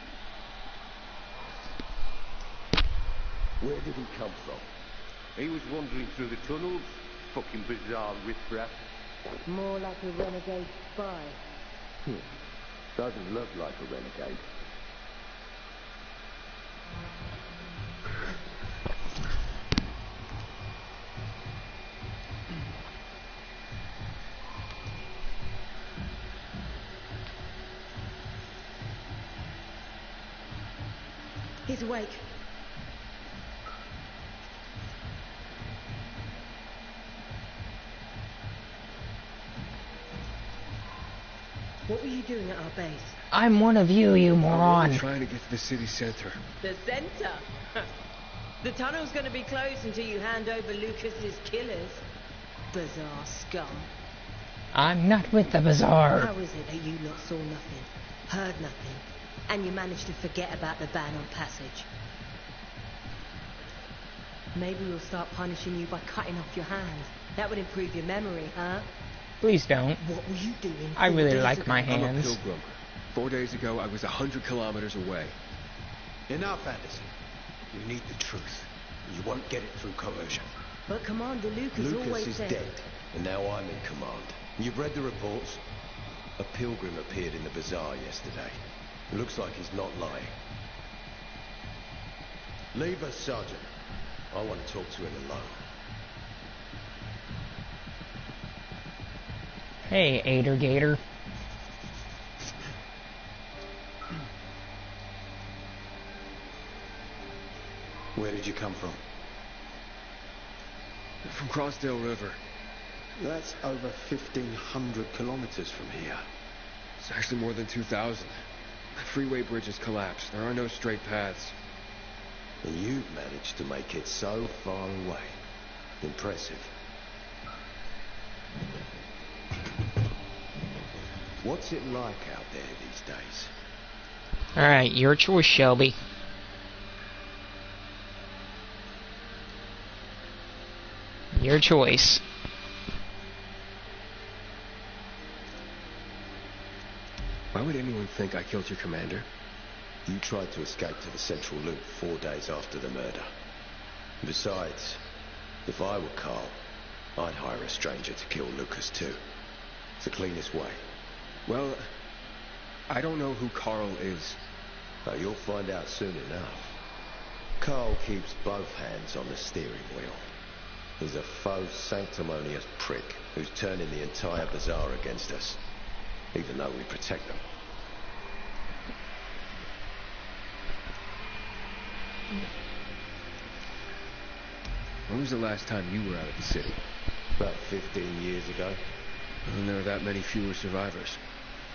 Where did he come from? He was wandering through the tunnels. Fucking bizarre riffraff. More like a renegade spy. Doesn't look like a renegade. He's awake. What were you doing at our base? I'm one of you, you moron. I'm trying to get to the city center. The center? The tunnel's gonna be closed until you hand over Lucas's killers. Bizarre scum. I'm not with the bazaar. How is it that you lot saw nothing, heard nothing, and you managed to forget about the ban on passage? Maybe we'll start punishing you by cutting off your hands. That would improve your memory, huh? Please don't. What were you doing? I really like my I'm a hands. pilgrim. 4 days ago, I was 100 kilometers away. In our fantasy, you need the truth. You won't get it through coercion. But Commander Lucas Lucas always is said... dead, and now I'm in command. You've read the reports? A pilgrim appeared in the bazaar yesterday. Looks like he's not lying. Leave us, Sergeant. I want to talk to him alone. Hey, Ader Gator. Where did you come from? From Crossdale River. That's over 1,500 kilometers from here. It's actually more than 2,000. The freeway bridges collapsed. There are no straight paths. And you've managed to make it so far away. Impressive. What's it like out there these days? Alright, your choice, Shelby. Your choice. Why would anyone think I killed your commander? You tried to escape to the Central Loop 4 days after the murder. Besides, if I were Carl, I'd hire a stranger to kill Lucas too. It's the cleanest way. Well, I don't know who Carl is. But you'll find out soon enough. Carl keeps both hands on the steering wheel. He's a faux sanctimonious prick who's turning the entire bazaar against us, even though we protect them. When was the last time you were out of the city? About 15 years ago. And there are that many fewer survivors,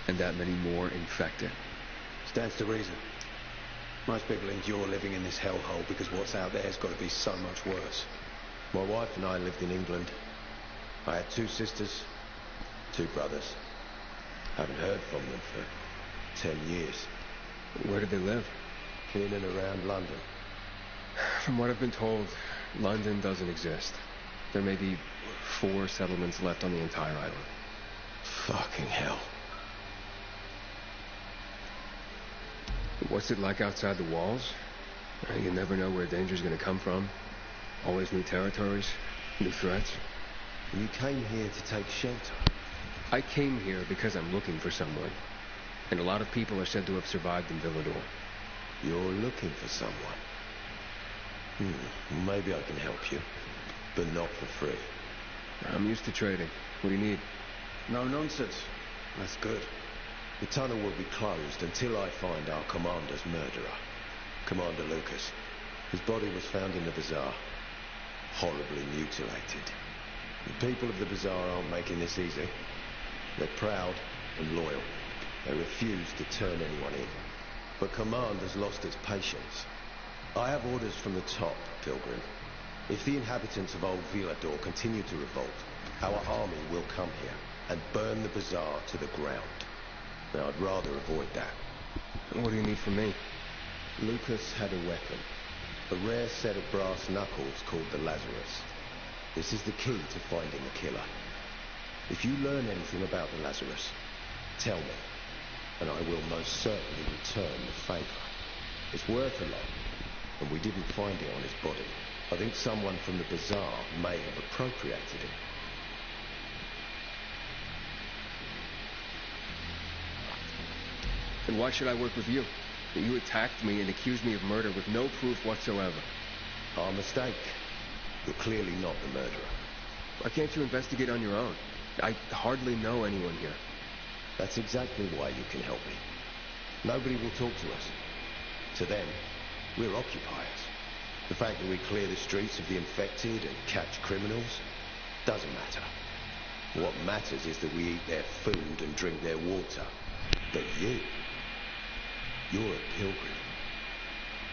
and that many more infected. Stands to reason. Most people endure living in this hellhole because what's out there has got to be so much worse. My wife and I lived in England. I had 2 sisters, 2 brothers. Haven't heard from them for 10 years. Where did they live? In and around London. From what I've been told, London doesn't exist. There may be 4 settlements left on the entire island. Fucking hell. What's it like outside the walls? You never know where danger's gonna come from. Always new territories, new threats. You came here to take shelter? I came here because I'm looking for someone. And a lot of people are said to have survived in Villador. You're looking for someone? Maybe I can help you, but not for free. I'm used to trading. What do you need? No nonsense. That's good. The tunnel will be closed until I find our commander's murderer, Commander Lucas. His body was found in the bazaar, horribly mutilated. The people of the bazaar aren't making this easy. They're proud and loyal. They refuse to turn anyone in. But command has lost its patience. I have orders from the top, Pilgrim. If the inhabitants of Old Villador continue to revolt, our army will come here and burn the bazaar to the ground. Now, I'd rather avoid that. What do you need from me? Lucas had a weapon. A rare set of brass knuckles called the Lazarus. This is the key to finding the killer. If you learn anything about the Lazarus, tell me, and I will most certainly return the favor. It's worth a lot, and we didn't find it on his body. I think someone from the bazaar may have appropriated it. Then why should I work with you? You attacked me and accused me of murder with no proof whatsoever. Our mistake. You're clearly not the murderer. Why can't you investigate on your own? I hardly know anyone here. That's exactly why you can help me. Nobody will talk to us. To them, we're occupiers. The fact that we clear the streets of the infected and catch criminals doesn't matter. What matters is that we eat their food and drink their water. But you're a pilgrim.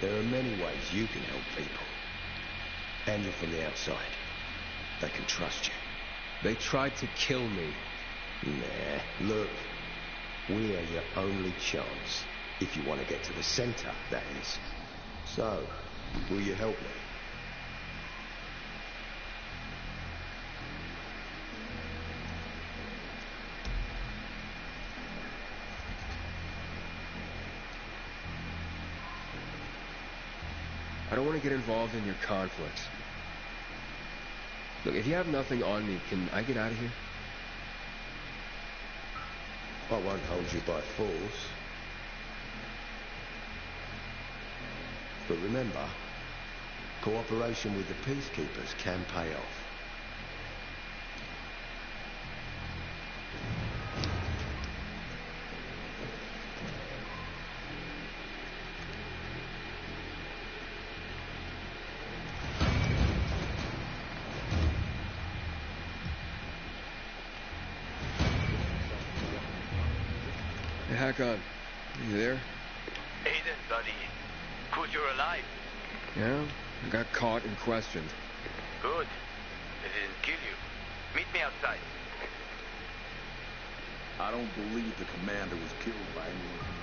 There are many ways you can help people. And you're from the outside. They can trust you. They tried to kill me. Nah, look. We are your only chance. If you want to get to the center, that is. So, will you help me? I don't want to get involved in your conflicts. Look, if you have nothing on me, can I get out of here? I won't hold you by force. But remember, cooperation with the peacekeepers can pay off. Hey, Hakon, you there? Aiden, buddy. Good you're alive. Yeah, I got caught and questioned. Good. They didn't kill you. Meet me outside. I don't believe the commander was killed by anyone.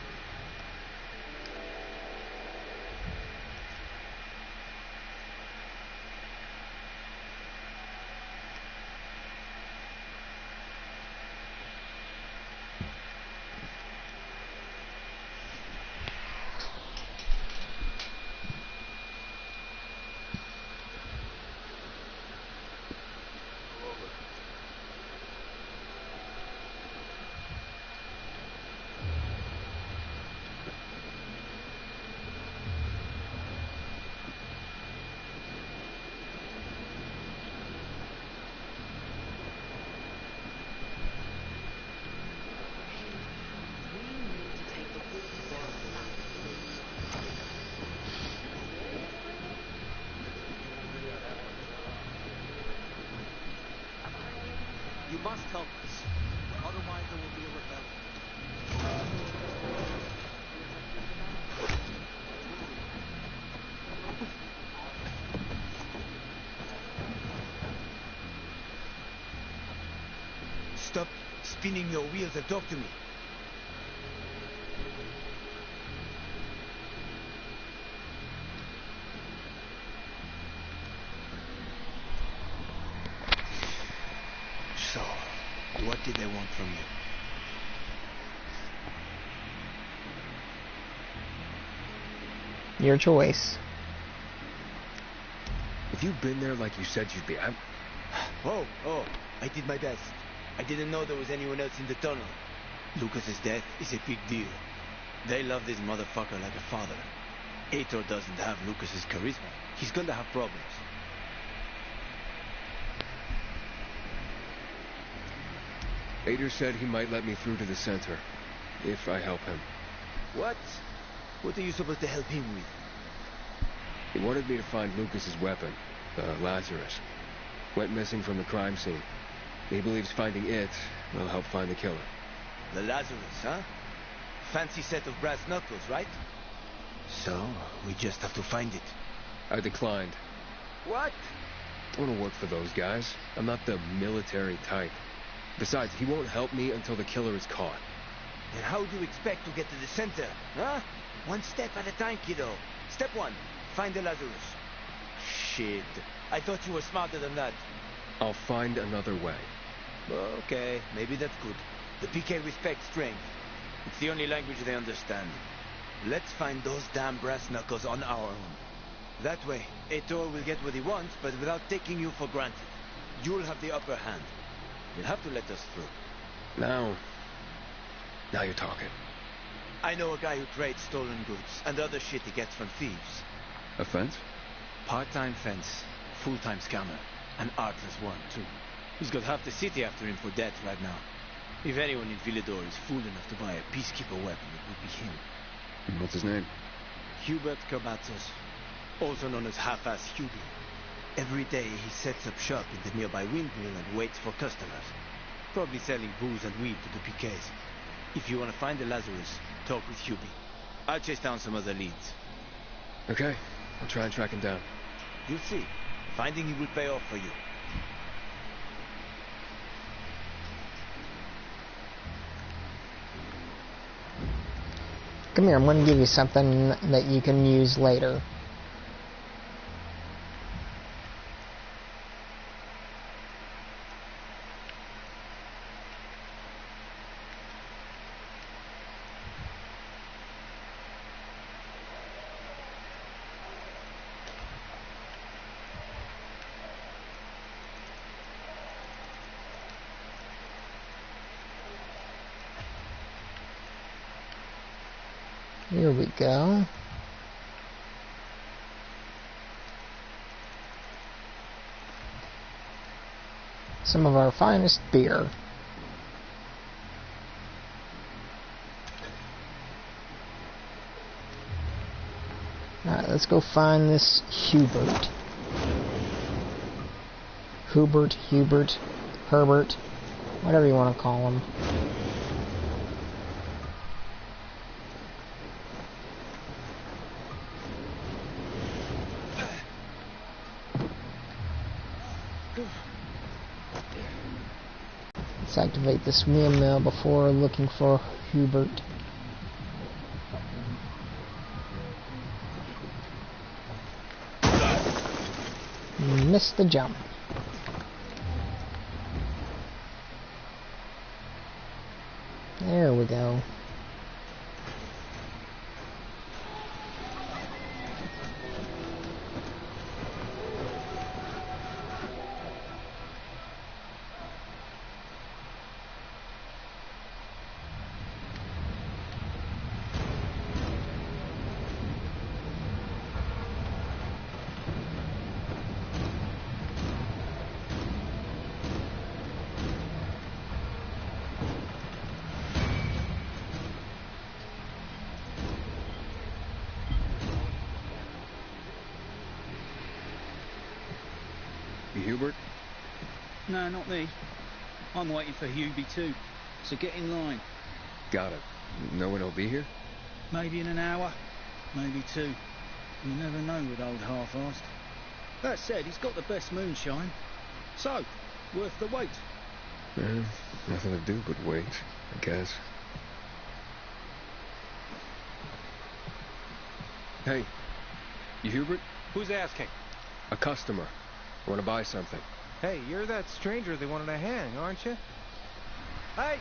You must help us. Otherwise there will be a rebellion. Stop spinning your wheels and talk to me. So, what did they want from you? Your choice. If you'd been there like you said you'd be, Oh, I did my best. I didn't know there was anyone else in the tunnel. Lucas's death is a big deal. They love this motherfucker like a father. Aitor doesn't have Lucas's charisma. He's gonna have problems. Aitor said he might let me through to the center, if I help him. What? What are you supposed to help him with? He wanted me to find Lucas's weapon, the Lazarus. Went missing from the crime scene. He believes finding it will help find the killer. The Lazarus, huh? Fancy set of brass knuckles, right? So, we just have to find it. I declined. What? I want to work for those guys. I'm not the military type. Besides, he won't help me until the killer is caught. Then how do you expect to get to the center, huh? One step at a time, kiddo. Step one, find the Lazarus. Shit. I thought you were smarter than that. I'll find another way. Okay, maybe that's good. The PK respect strength. It's the only language they understand. Let's find those damn brass knuckles on our own. That way, Aitor will get what he wants, but without taking you for granted. You'll have the upper hand. You'll have to let us through. Now you're talking. I know a guy who trades stolen goods and other shit he gets from thieves. A fence? Part-time fence, full-time scammer. An artless one, too. He's got half the city after him for debt right now. If anyone in Villador is fool enough to buy a peacekeeper weapon, it would be him. And what's his name? Hubert Kerbatzos, also known as Half-Ass Hubie. Every day he sets up shop in the nearby windmill and waits for customers. Probably selling booze and weed to the PKs. If you want to find the Lazarus, talk with Hubie. I'll chase down some other leads. Okay, I'll try and track him down. You'll see. Finding him will pay off for you. Come here, I'm going to give you something that you can use later. Here we go. some of our finest beer. Alright, let's go find this Hubert. Hubert, Herbert, whatever you want to call him. Let's activate this windmill before looking for Hubert. Missed the jump. There we go. Hubert? No, not me. I'm waiting for Hubie too, so get in line. Got it. No one will be here? Maybe in an hour, maybe two. You never know with old half-assed. That said, he's got the best moonshine. So, worth the wait. Nothing to do but wait, I guess. Hey, you Hubert? Who's asking? A customer. I want to buy something. Hey, you're that stranger they wanted to hang, aren't you? Hey,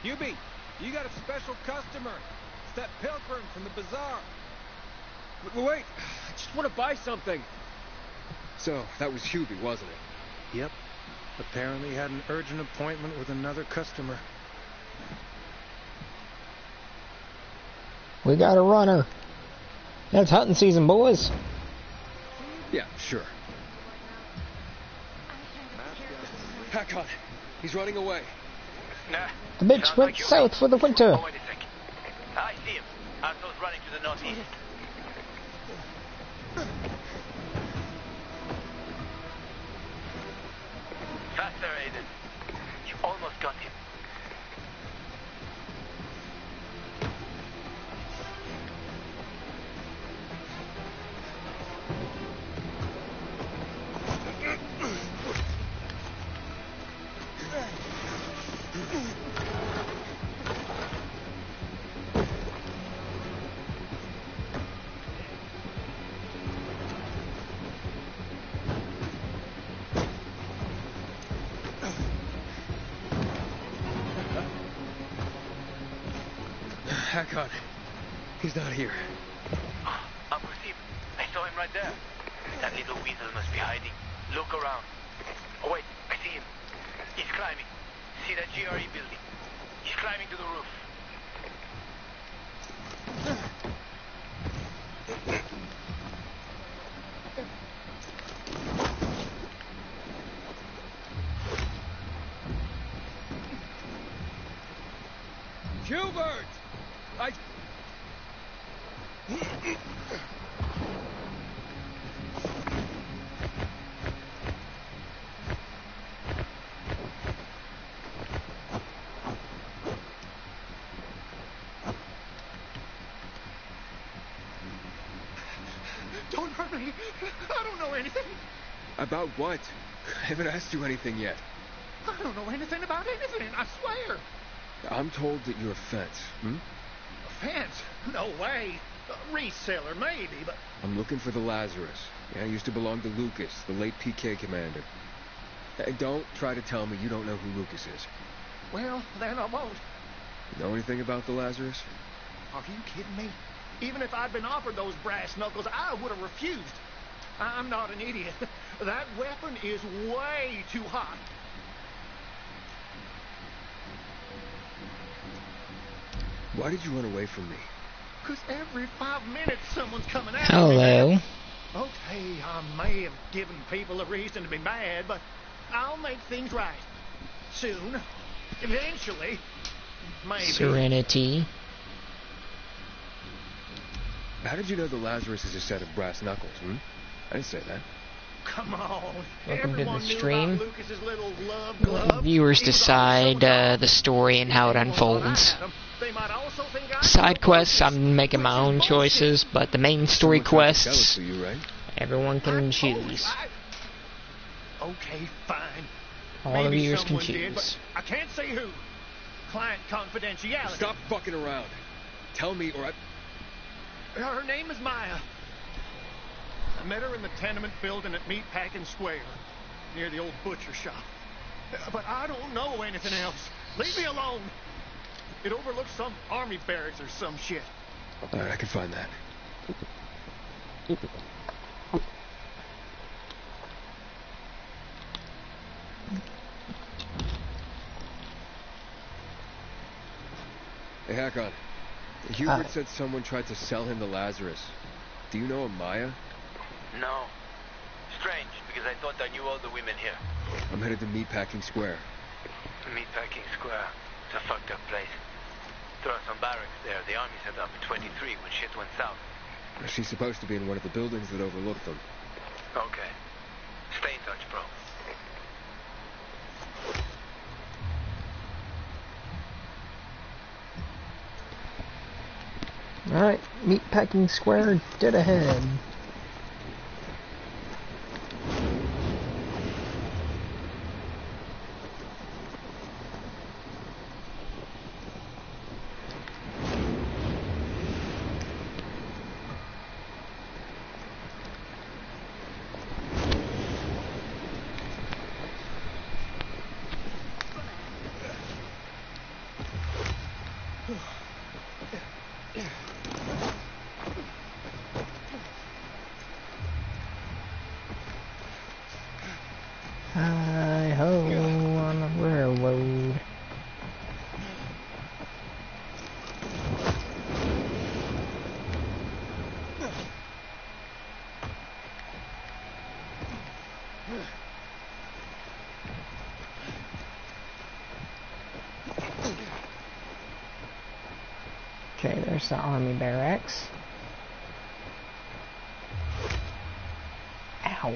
Hubie, you got a special customer. It's that pilgrim from the bazaar. Wait, I just want to buy something. So, that was Hubie, wasn't it? Yep. Apparently had an urgent appointment with another customer. We got a runner. It's hunting season, boys. Yeah, sure. Hack on. He's running away. Nah. The bitch went south for the winter. Oh, wait a sec. I see him. Arthur's running to the northeast. Faster, Aiden. You almost got him. Hack on. He's not here. Uncle Steve, I saw him right there. That little weasel must be hiding. Look around. Oh, wait, I see him. He's climbing. See that GRE building? He's climbing to the roof. Hubert! Don't hurt me. I don't know anything. About what? I haven't asked you anything yet. I don't know anything about anything, I swear. I'm told that you're a fence, A fence? No way. A reseller, maybe, but... I'm looking for the Lazarus. Yeah, he used to belong to Lucas, the late PK commander. Hey, don't try to tell me you don't know who Lucas is. Well, then I won't. Know anything about the Lazarus? Are you kidding me? Even if I'd been offered those brass knuckles, I would have refused. I'm not an idiot. That weapon is way too hot. Why did you run away from me? Because every 5 minutes someone's coming out. Hello. Okay, I may have given people a reason to be mad, but I'll make things right. Soon. Eventually. Maybe. Serenity. How did you know the Lazarus is a set of brass knuckles, I didn't say that. Come on. Welcome to the Everyone knew stream. about Lucas's little love glove. Viewers decide the story and how it unfolds. They might also think I Side quests, I'm making my own choices, but the main story Someone tried to sell it quests, to you, right? everyone can choose. Okay, fine. All the Maybe viewers can someone did, but choose. I can't say who. Client confidentiality. Stop fucking around. Tell me or I... Her name is Maya. I met her in the tenement building at Meatpacking Square, near the old butcher shop. But I don't know anything else. Leave me alone. It overlooks some army barracks or some shit. Alright, I can find that. Hey, Hakon. Hubert said someone tried to sell him the Lazarus. Do you know a Maya? No. Strange, because I thought I knew all the women here. I'm headed to Meatpacking Square. Meatpacking Square. It's a fucked up place. There are some barracks there. The army set up in 23 when shit went south. She's supposed to be in one of the buildings that overlook them. Okay. Stay in touch, bro. Alright, Meatpacking Square, dead ahead. Hi-ho on the railroad. Okay, there's the army barracks. Ow.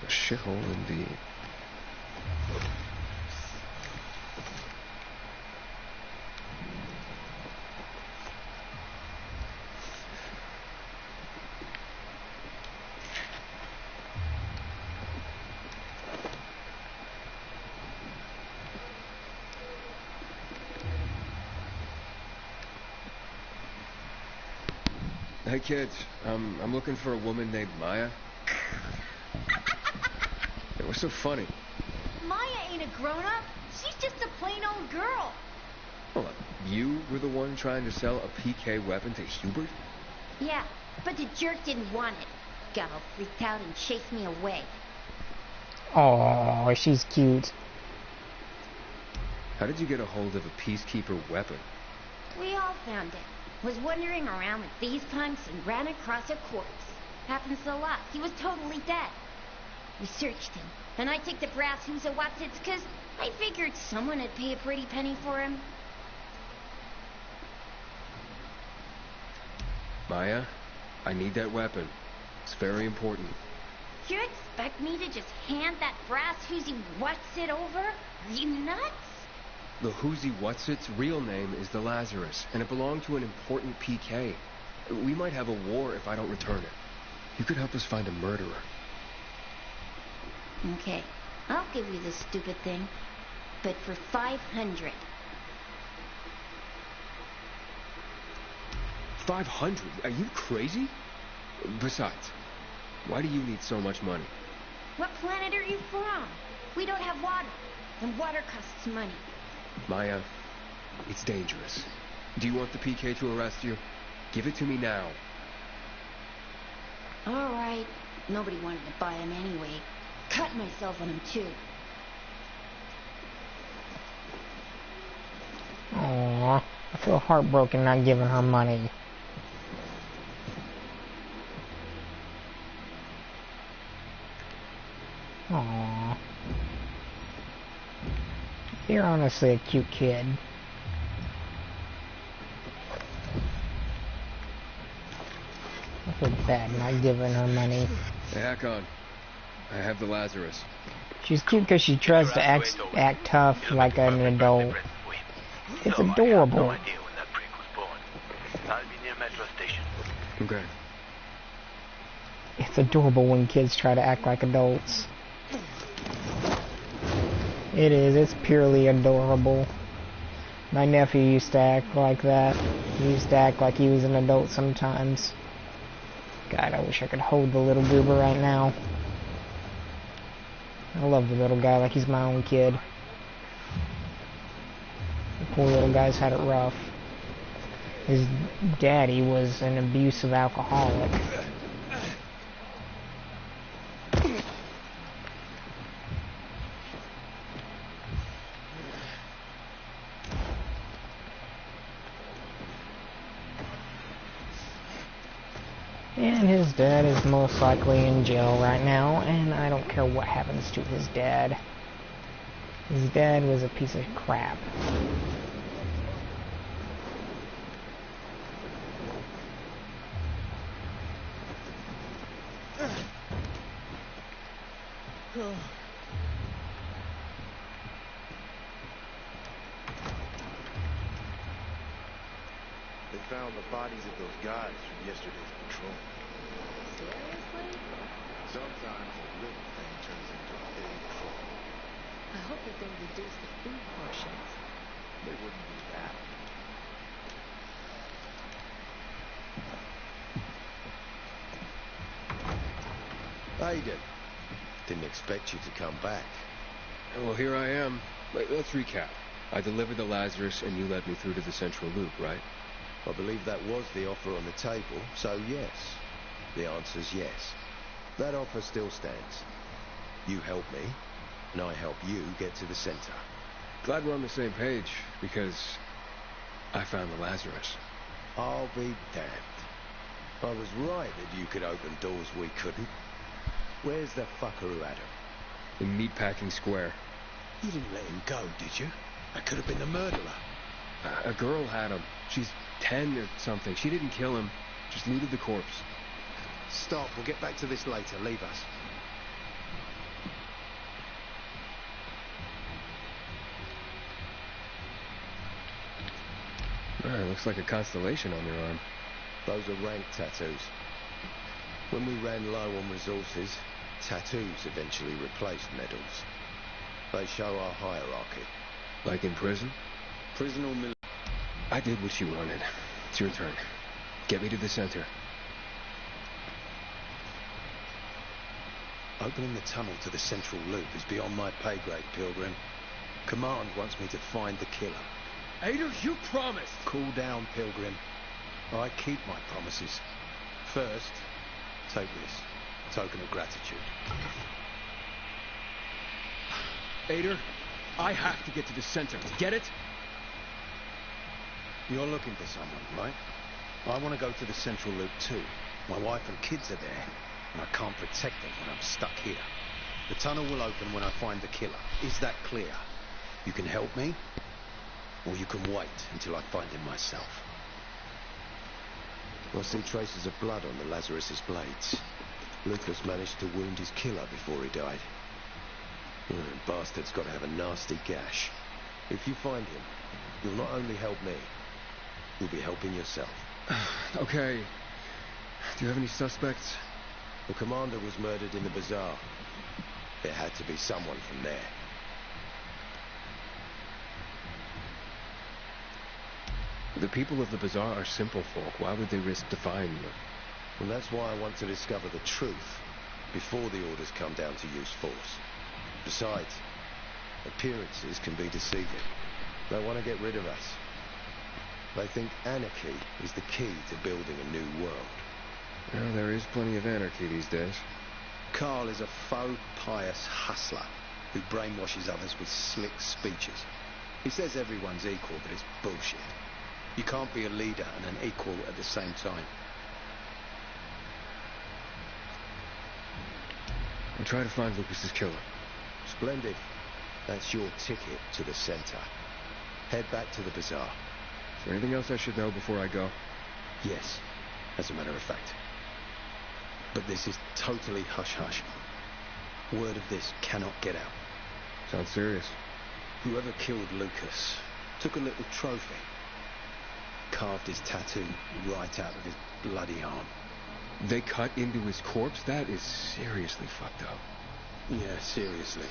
A shithole indeed. Hey kids, I'm looking for a woman named Maya. It was so funny. Maya ain't a grown-up. She's just a plain old girl. Hold on. You were the one trying to sell a PK weapon to Hubert? Yeah, but the jerk didn't want it. Got all freaked out and chased me away. Aww, she's cute. How did you get a hold of a peacekeeper weapon? We all found it. Was wandering around with these punks and ran across a corpse. Happens a lot. He was totally dead. We searched him, and I took the brass who's a what's it's 'cause I figured someone would pay a pretty penny for him. Maya, I need that weapon. It's very important. You expect me to just hand that brass who's what's it over? Are you nuts? The Whoozy Whatsit's real name is the Lazarus, and it belonged to an important PK. We might have a war if I don't return it. You could help us find a murderer. Okay, I'll give you this stupid thing, but for 500. 500? Are you crazy? Besides, why do you need so much money? What planet are you from? We don't have water, and water costs money. Maya, it's dangerous. Do you want the PK to arrest you? Give it to me now. All right. Nobody wanted to buy him anyway. Cut myself on him, too. Aww. I feel heartbroken not giving her money. Aww. You're honestly a cute kid. I feel bad not giving her money. Hey, Hakon. I have the Lazarus. She's cute because she tries to act tough like an adult. It's adorable. I'll be near metro station. Okay. It's adorable when kids try to act like adults. It is. It's purely adorable. My nephew used to act like that. He used to act like he was an adult sometimes. God, I wish I could hold the little goober right now. I love the little guy like he's my own kid. The poor little guy's had it rough. His daddy was an abusive alcoholic. And his dad is most likely in jail right now, and I don't care what happens to his dad. His dad was a piece of crap. They found the bodies of those guys from yesterday's patrol. Seriously? Sometimes a little thing turns into a big problem. I hope that they reduce the food portions. They wouldn't do that. Aiden, didn't expect you to come back. Well, here I am. Let's recap. I delivered the Lazarus and you led me through to the central loop, right? I believe that was the offer on the table, so yes. The answer's yes. That offer still stands. You help me, and I help you get to the center. Glad we're on the same page, because I found the Lazarus. I'll be damned. I was right that you could open doors we couldn't. Where's the fucker who had him? In Meatpacking Square. You didn't let him go, did you? That could have been the murderer. A girl had him. She's 10 or something. She didn't kill him, just looted the corpse. Stop, we'll get back to this later. Leave us. Looks like a constellation on your arm. Those are rank tattoos. When we ran low on resources, tattoos eventually replaced medals. They show our hierarchy. Like in prison? Prison or military? I did what you wanted. It's your turn. Get me to the center. Opening the tunnel to the central loop is beyond my pay grade, Pilgrim. Command wants me to find the killer. Ader, you promised! Cool down, Pilgrim. I keep my promises. First, take this. Token of gratitude. Ader, I have to get to the center. Get it? You're looking for someone, right? I want to go to the central loop too. My wife and kids are there, and I can't protect them when I'm stuck here. The tunnel will open when I find the killer. Is that clear? You can help me, or you can wait until I find him myself. I see traces of blood on the Lazarus's blades. Lucas managed to wound his killer before he died. Bastard's got to have a nasty gash. If you find him, you'll not only help me, you'll be helping yourself. Okay. Do you have any suspects? The commander was murdered in the bazaar. There had to be someone from there. The people of the bazaar are simple folk. Why would they risk defying you? Well, that's why I want to discover the truth before the orders come down to use force. Besides, appearances can be deceiving. They want to get rid of us. They think anarchy is the key to building a new world. Well, there is plenty of anarchy these days. Carl is a faux pious hustler who brainwashes others with slick speeches. He says everyone's equal, but it's bullshit. You can't be a leader and an equal at the same time. I'll try to find Lucas's killer. Splendid. That's your ticket to the center. Head back to the bazaar. Is there anything else I should know before I go? Yes, as a matter of fact. But this is totally hush-hush. Word of this cannot get out. Sounds serious. Whoever killed Lucas took a little trophy. Carved his tattoo right out of his bloody arm. They cut into his corpse? That is seriously fucked up. Yeah, seriously.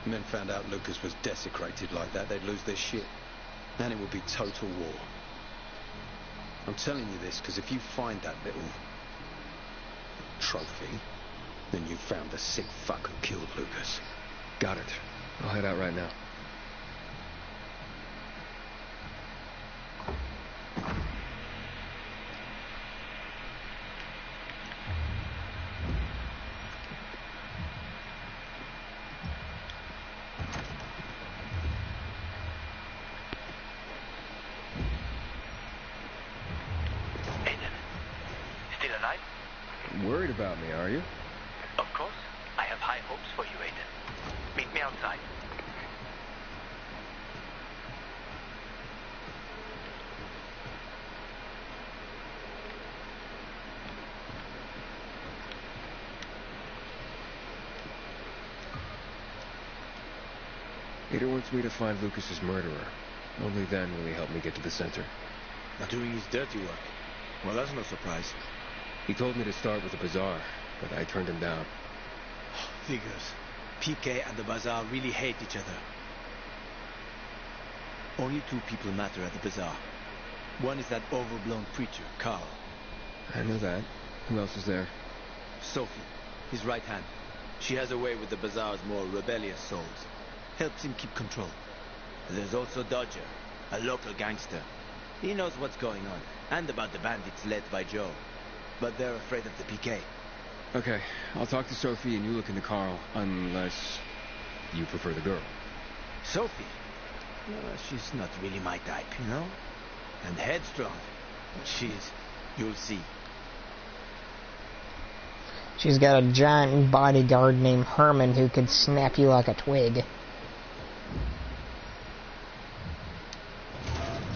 Men found out Lucas was desecrated like that, they'd lose their shit. And it would be total war. I'm telling you this because if you find that little trophy, then you found the sick fuck who killed Lucas. Got it. I'll head out right now. Worried about me, are you? Of course. I have high hopes for you, Aiden. Meet me outside. Peter wants me to find Lucas's murderer. Only then will he help me get to the center. Not doing his dirty work. Well, that's no surprise. He told me to start with the bazaar, but I turned him down. Figures. PK and the bazaar really hate each other. Only two people matter at the bazaar. One is that overblown preacher, Carl. I know that. Who else is there? Sophie, his right hand. She has a way with the bazaar's more rebellious souls. Helps him keep control. There's also Dodger, a local gangster. He knows what's going on, and about the bandits led by Joe. But they're afraid of the PK. Okay, I'll talk to Sophie and you look into Carl, unless you prefer the girl. Sophie? She's not really my type, you know? And headstrong. You'll see. She's got a giant bodyguard named Herman who could snap you like a twig.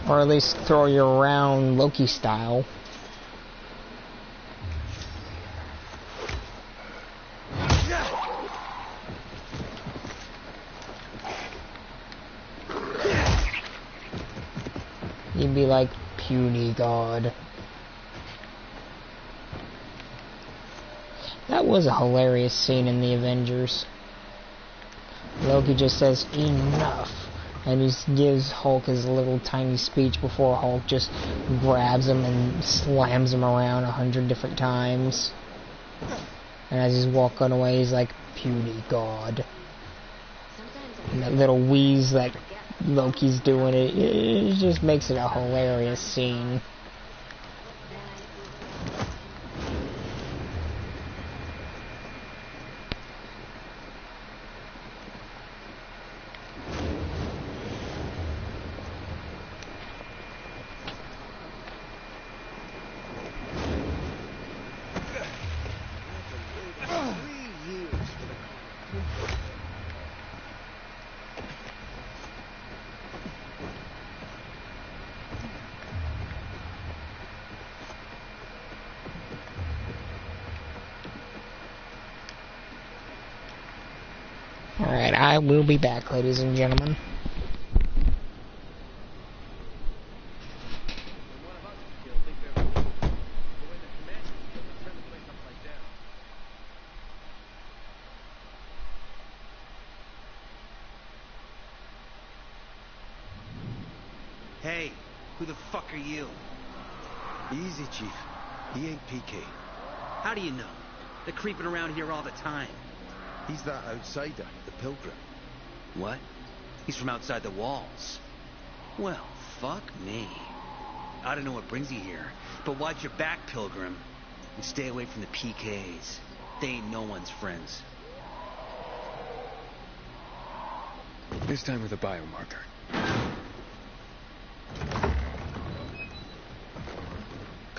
Or at least throw you around Loki style. You'd be like, puny god. That was a hilarious scene in the Avengers. Loki just says, enough. And he gives Hulk his little tiny speech before Hulk just grabs him and slams him around 100 different times. And as he's walking away, he's like, puny god. And that little wheeze that Loki's doing, it just makes it a hilarious scene. Alright, I will be back, ladies and gentlemen. Hey, who the fuck are you? Easy, Chief. He ain't PK. How do you know? They're creeping around here all the time. He's that outsider, the pilgrim. What? He's from outside the walls. Well, fuck me. I don't know what brings you here, but watch your back, Pilgrim. And stay away from the PKs. They ain't no one's friends. This time with a biomarker.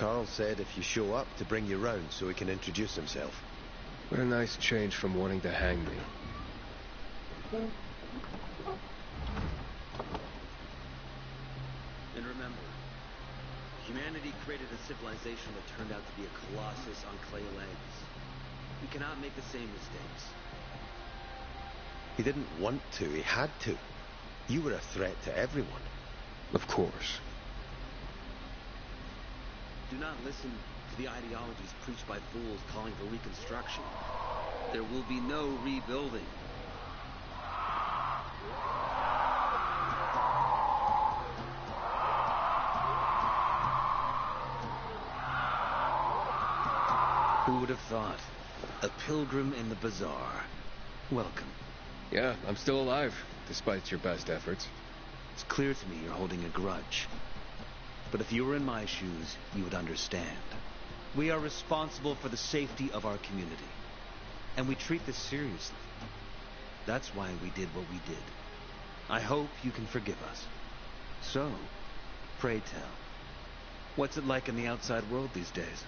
Carl said if you show up to bring you round so he can introduce himself. What a nice change from wanting to hang me. And remember, humanity created a civilization that turned out to be a colossus on clay legs. We cannot make the same mistakes. He didn't want to, he had to. You were a threat to everyone. Of course. Do not listen to the ideologies preached by fools calling for reconstruction. There will be no rebuilding. Who would have thought? A pilgrim in the bazaar. Welcome. Yeah, I'm still alive, despite your best efforts. It's clear to me you're holding a grudge. But if you were in my shoes, you would understand. We are responsible for the safety of our community. And we treat this seriously. That's why we did what we did. I hope you can forgive us. So, pray tell, what's it like in the outside world these days?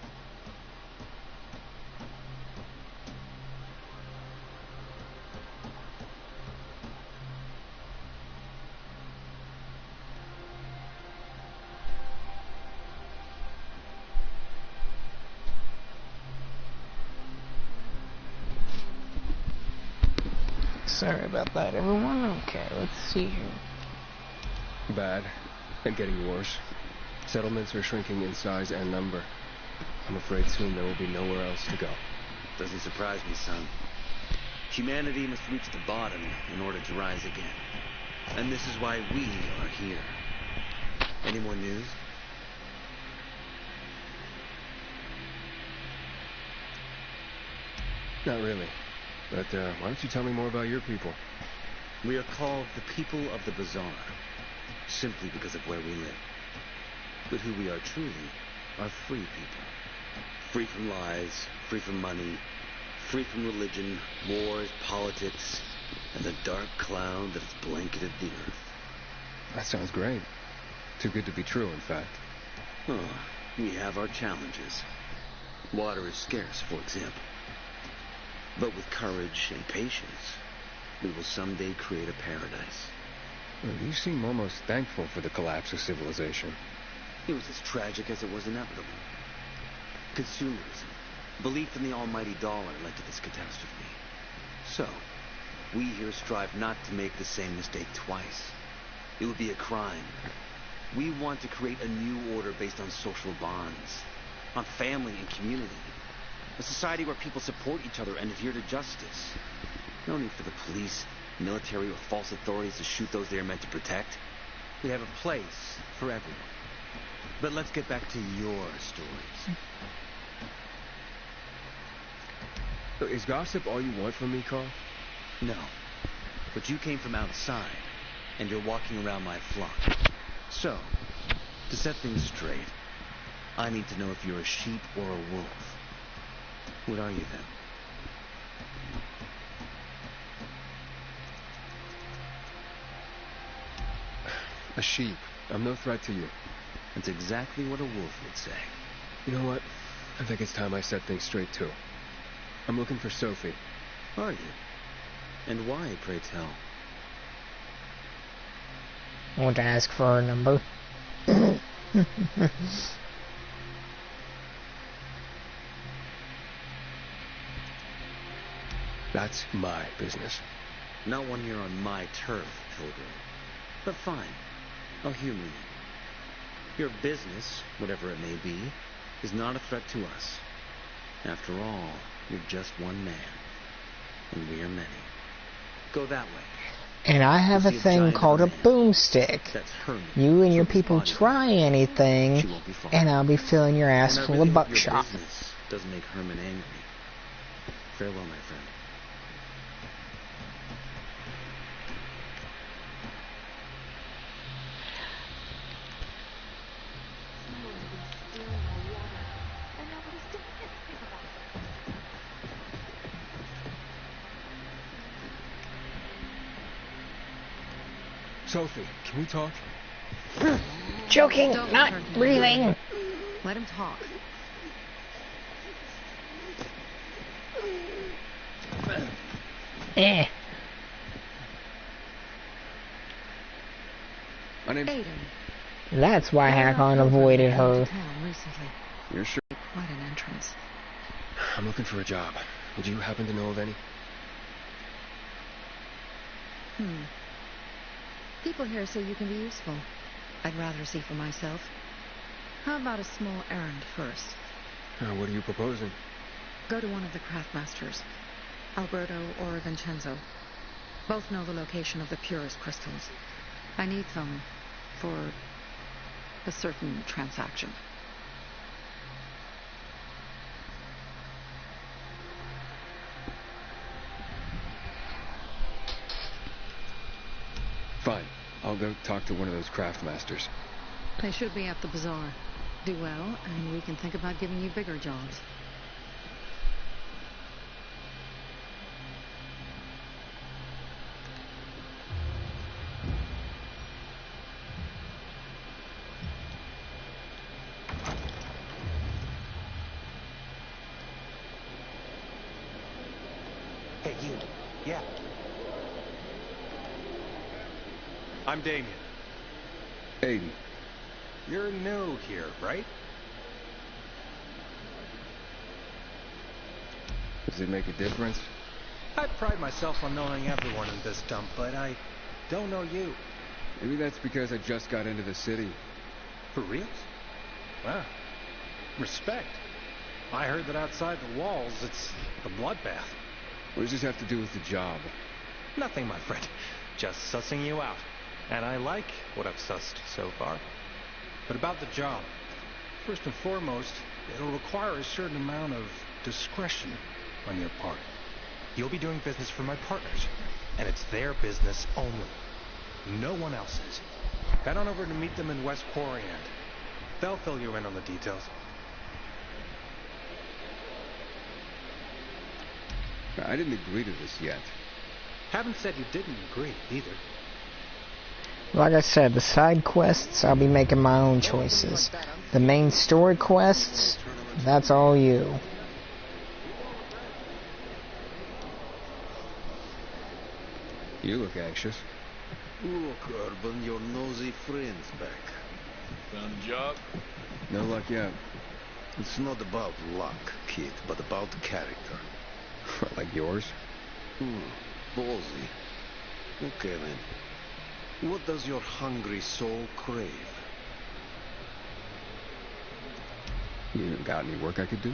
Sorry about that, everyone. Okay, let's see here. Bad, and getting worse. Settlements are shrinking in size and number. I'm afraid soon there will be nowhere else to go. Doesn't surprise me, son. Humanity must reach the bottom in order to rise again. And this is why we are here. Any more news? Not really. But why don't you tell me more about your people? We are called the people of the bazaar, simply because of where we live. But who we are truly are free people. Free from lies, free from money, free from religion, wars, politics, and the dark cloud that has blanketed the earth. That sounds great. Too good to be true, in fact. Oh, we have our challenges. Water is scarce, for example. But with courage and patience, we will someday create a paradise. Well, you seem almost thankful for the collapse of civilization. It was as tragic as it was inevitable. Consumerism, belief in the almighty dollar led to this catastrophe. So, we here strive not to make the same mistake twice. It would be a crime. We want to create a new order based on social bonds, on family and community. A society where people support each other and adhere to justice. No need for the police, military, or false authorities to shoot those they are meant to protect. We have a place for everyone. But let's get back to your stories. So is gossip all you want from me, Carl? No. But you came from outside, and you're walking around my flock. So, to set things straight, I need to know if you're a sheep or a wolf. What are you, then? A sheep. I'm no threat to you. That's exactly what a wolf would say. You know what? I think it's time I set things straight, too. I'm looking for Sophie. Are you? And why, pray tell? I want to ask for her number. That's my business. Not when you're on my turf, Pilgrim. But fine. I'll humor you. Your business, whatever it may be, is not a threat to us. After all, you're just one man. And we are many. Go that way. And I have a thing called a boomstick. You and your people try anything, and I'll be filling your ass full of buckshot. Doesn't make Herman angry. Farewell, my friend. Sophie, can we talk? Choking, not breathing. Let him talk. Eh. My name's Aiden. That's why Hakon avoided her. Recently. You're sure? Quite an entrance. I'm looking for a job. Would you happen to know of any? People here say you can be useful. I'd rather see for myself. How about a small errand first? What are you proposing? Go to one of the craftmasters, Alberto or Vincenzo. Both know the location of the purest crystals. I need them for a certain transaction. Fine. I'll go talk to one of those craftmasters. They should be at the bazaar. Do well, and we can think about giving you bigger jobs. Hey, you. Yeah. I'm Damien. Aiden. You're new here, right? Does it make a difference? I pride myself on knowing everyone in this dump, but I don't know you. Maybe that's because I just got into the city. For reals? Wow. Respect. I heard that outside the walls, it's a bloodbath. What does this have to do with the job? Nothing, my friend. Just sussing you out. And I like what I've sussed so far. But about the job. First and foremost, it'll require a certain amount of discretion on your part. You'll be doing business for my partners, and it's their business only. No one else's. Head on over to meet them in West Quarry End. They'll fill you in on the details. I didn't agree to this yet. Haven't said you didn't agree, either. Like I said, the side quests, I'll be making my own choices. The main story quests, that's all you. You look anxious. Look, Urban, your nosy friend's back. Found a job? No luck yet. It's not about luck, kid, but about character. Like yours? Ballsy. Okay, then. What does your hungry soul crave? You got any work I could do?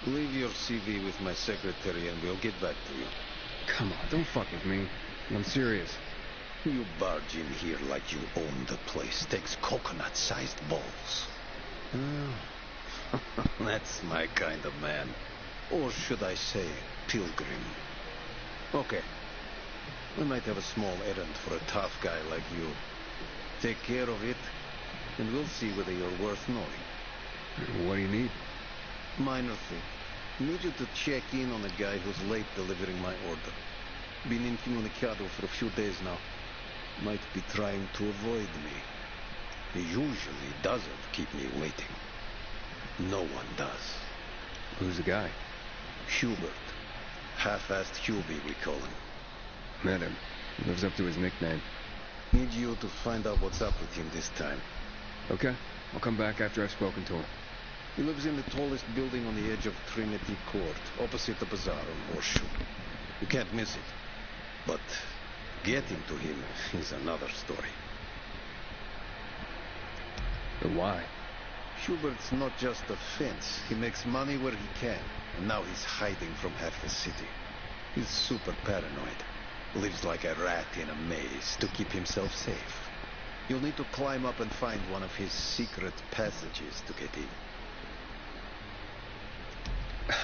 Leave your CV with my secretary and we'll get back to you. Come on, don't fuck with me. I'm serious. You barge in here like you own the place. Takes coconut-sized balls. That's my kind of man. Or should I say, pilgrim. Okay. We might have a small errand for a tough guy like you. Take care of it, and we'll see whether you're worth knowing. What do you need? Minor thing. Need you to check in on a guy who's late delivering my order. Been incommunicado for a few days now. Might be trying to avoid me. He usually doesn't keep me waiting. No one does. Who's the guy? Hubert. Half-assed Hubie, we call him. Met him. He lives up to his nickname. Need you to find out what's up with him this time. Okay. I'll come back after I've spoken to him. He lives in the tallest building on the edge of Trinity Court, opposite the bazaar on Horseshoe. You can't miss it. But getting to him is another story. But why? Hubert's not just a fence. He makes money where he can. And now he's hiding from half the city. He's super paranoid. Lives like a rat in a maze to keep himself safe. You'll need to climb up and find one of his secret passages to get in.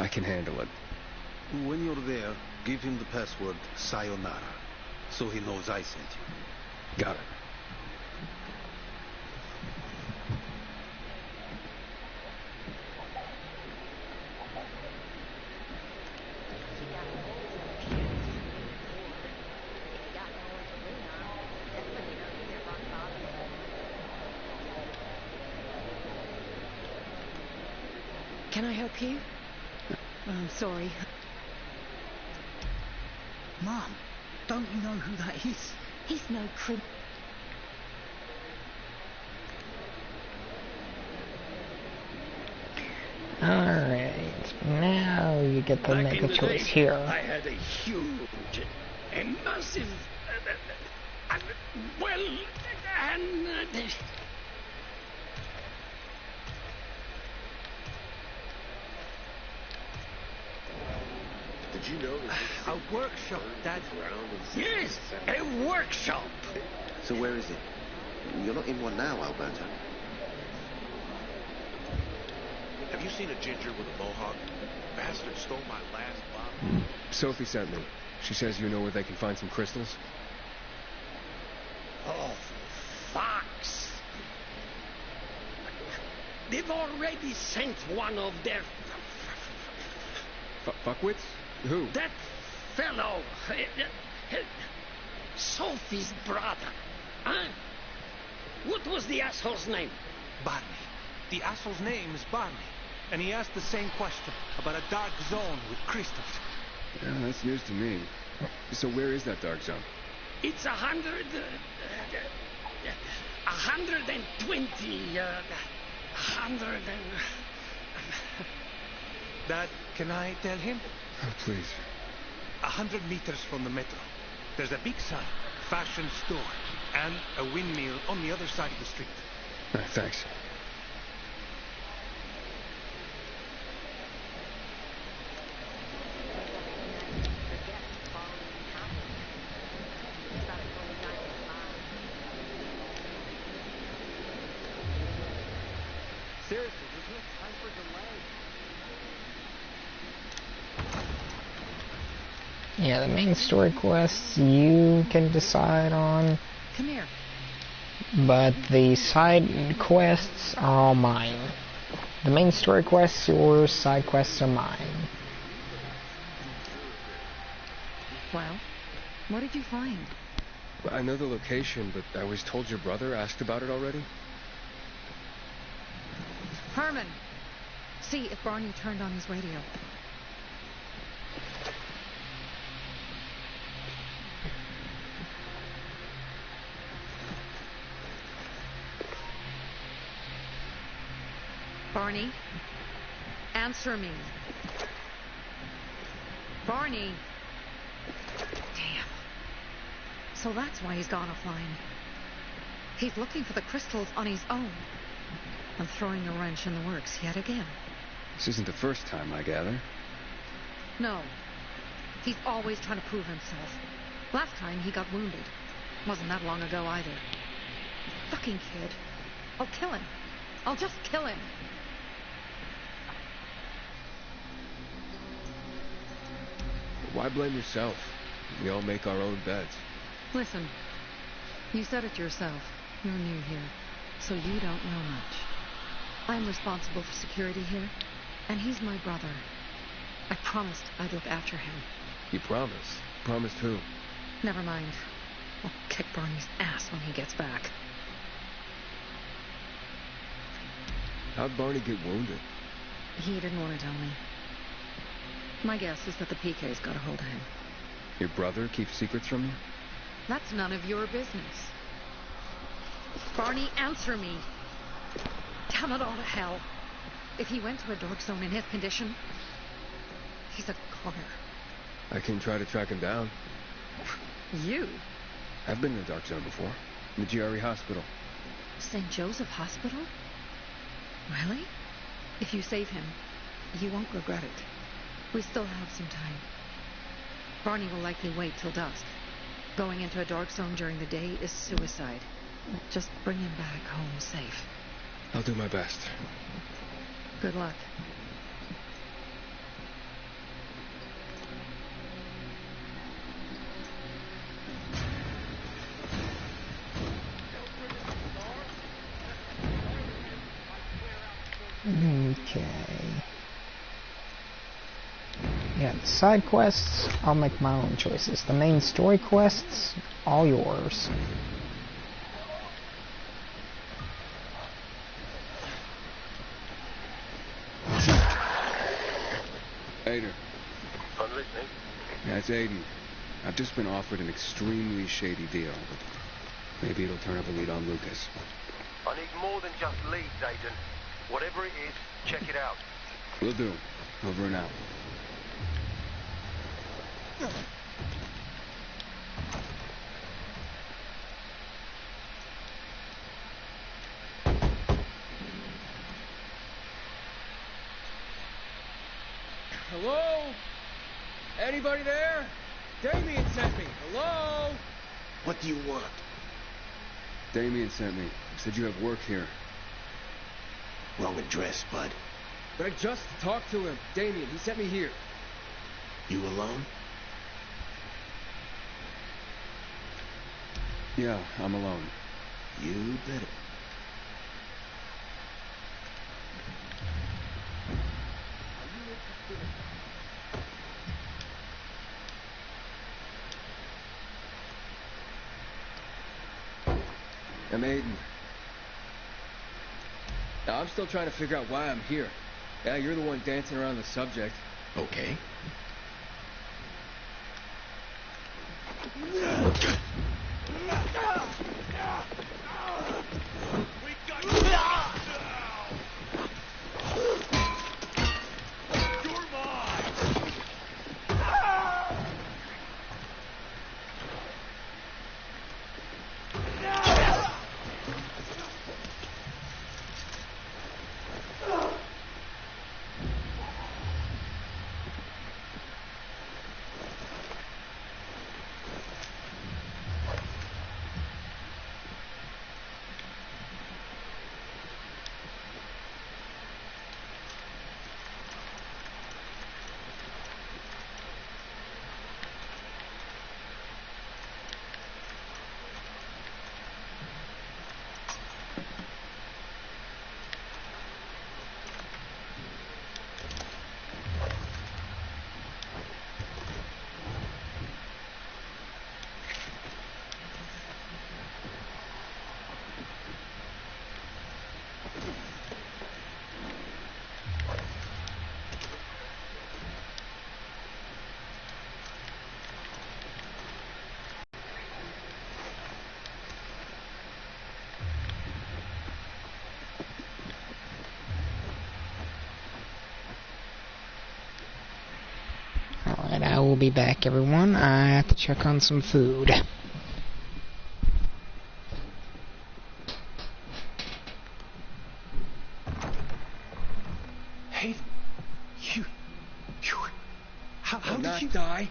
I can handle it. When you're there, give him the password Sayonara, so he knows I sent you. Got it. Can I help you? I'm sorry. Mom, don't you know who that is? He's no criminal. Alright, now you get to make a choice here. I had a huge, a massive, well, and... Did you know that A workshop, Dad. Yes, a workshop. So where is it? You're not in one now, Alberto. Have you seen a ginger with a mohawk? Bastard stole my last bottle. Sophie sent me. She says you know where they can find some crystals. Oh, fucks. They've already sent one of their... Fuckwits? Who? That fellow. Sophie's brother. Huh? What was the asshole's name? Barney. The asshole's name is Barney. And he asked the same question about a dark zone with crystals. Yeah, that's news to me. So where is that dark zone? It's 120, 100 and... Dad, can I tell him? Oh, please. 100 meters from the metro. There's a big sign, fashion store, and a windmill on the other side of the street. Thanks. Seriously, there's no time for delay. Yeah, the main story quests you can decide on, Come here. but the side quests are all mine. The main story quests, yours, side quests are mine. Well, what did you find? I know the location, but I was told your brother asked about it already. Herman, see if Barney turned on his radio. Barney, answer me. Barney. Damn. So that's why he's gone offline. He's looking for the crystals on his own. I'm throwing a wrench in the works yet again. This isn't the first time, I gather. No. He's always trying to prove himself. Last time he got wounded. Wasn't that long ago either. Fucking kid. I'll kill him. I'll just kill him. Why blame yourself? We all make our own beds. Listen. You said it yourself. You're new here, so you don't know much. I'm responsible for security here, and he's my brother. I promised I'd look after him. You promised? Promised who? Never mind. I'll kick Barney's ass when he gets back. How'd Barney get wounded? He didn't want to tell me. My guess is that the PK's got a hold of him. Your brother keeps secrets from you? That's none of your business. Barney, answer me. Damn it all to hell. If he went to a dark zone in his condition, he's a goner. I can try to track him down. You? I've been in a dark zone before. In the GRE hospital. St. Joseph Hospital? Really? If you save him, you won't regret it. We still have some time. Barney will likely wait till dusk. Going into a dark zone during the day is suicide. Just bring him back home safe. I'll do my best. Good luck. Okay. Yeah, the side quests, I'll make my own choices. The main story quests, all yours. I'm listening. Yeah, it's Aiden. I've just been offered an extremely shady deal, but maybe it'll turn up a lead on Lucas. I need more than just leads, Aiden. Whatever it is, check it out. Will do. Over and out. Hello? Anybody there? Damien sent me. Hello? What do you want? Damien sent me. He said you have work here. Wrong address, bud. But I just talked to him. Damien, he sent me here. You alone? Yeah, I'm alone. You better. I'm Aiden. Now, I'm still trying to figure out why I'm here. Yeah, you're the one dancing around the subject. Okay. Alright, I will be back, everyone. I have to check on some food. Hey, you, how did you die?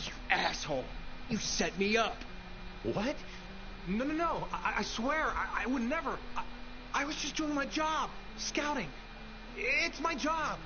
You asshole! You set me up. What? No. I swear, I would never. I was just doing my job, scouting. It's my job.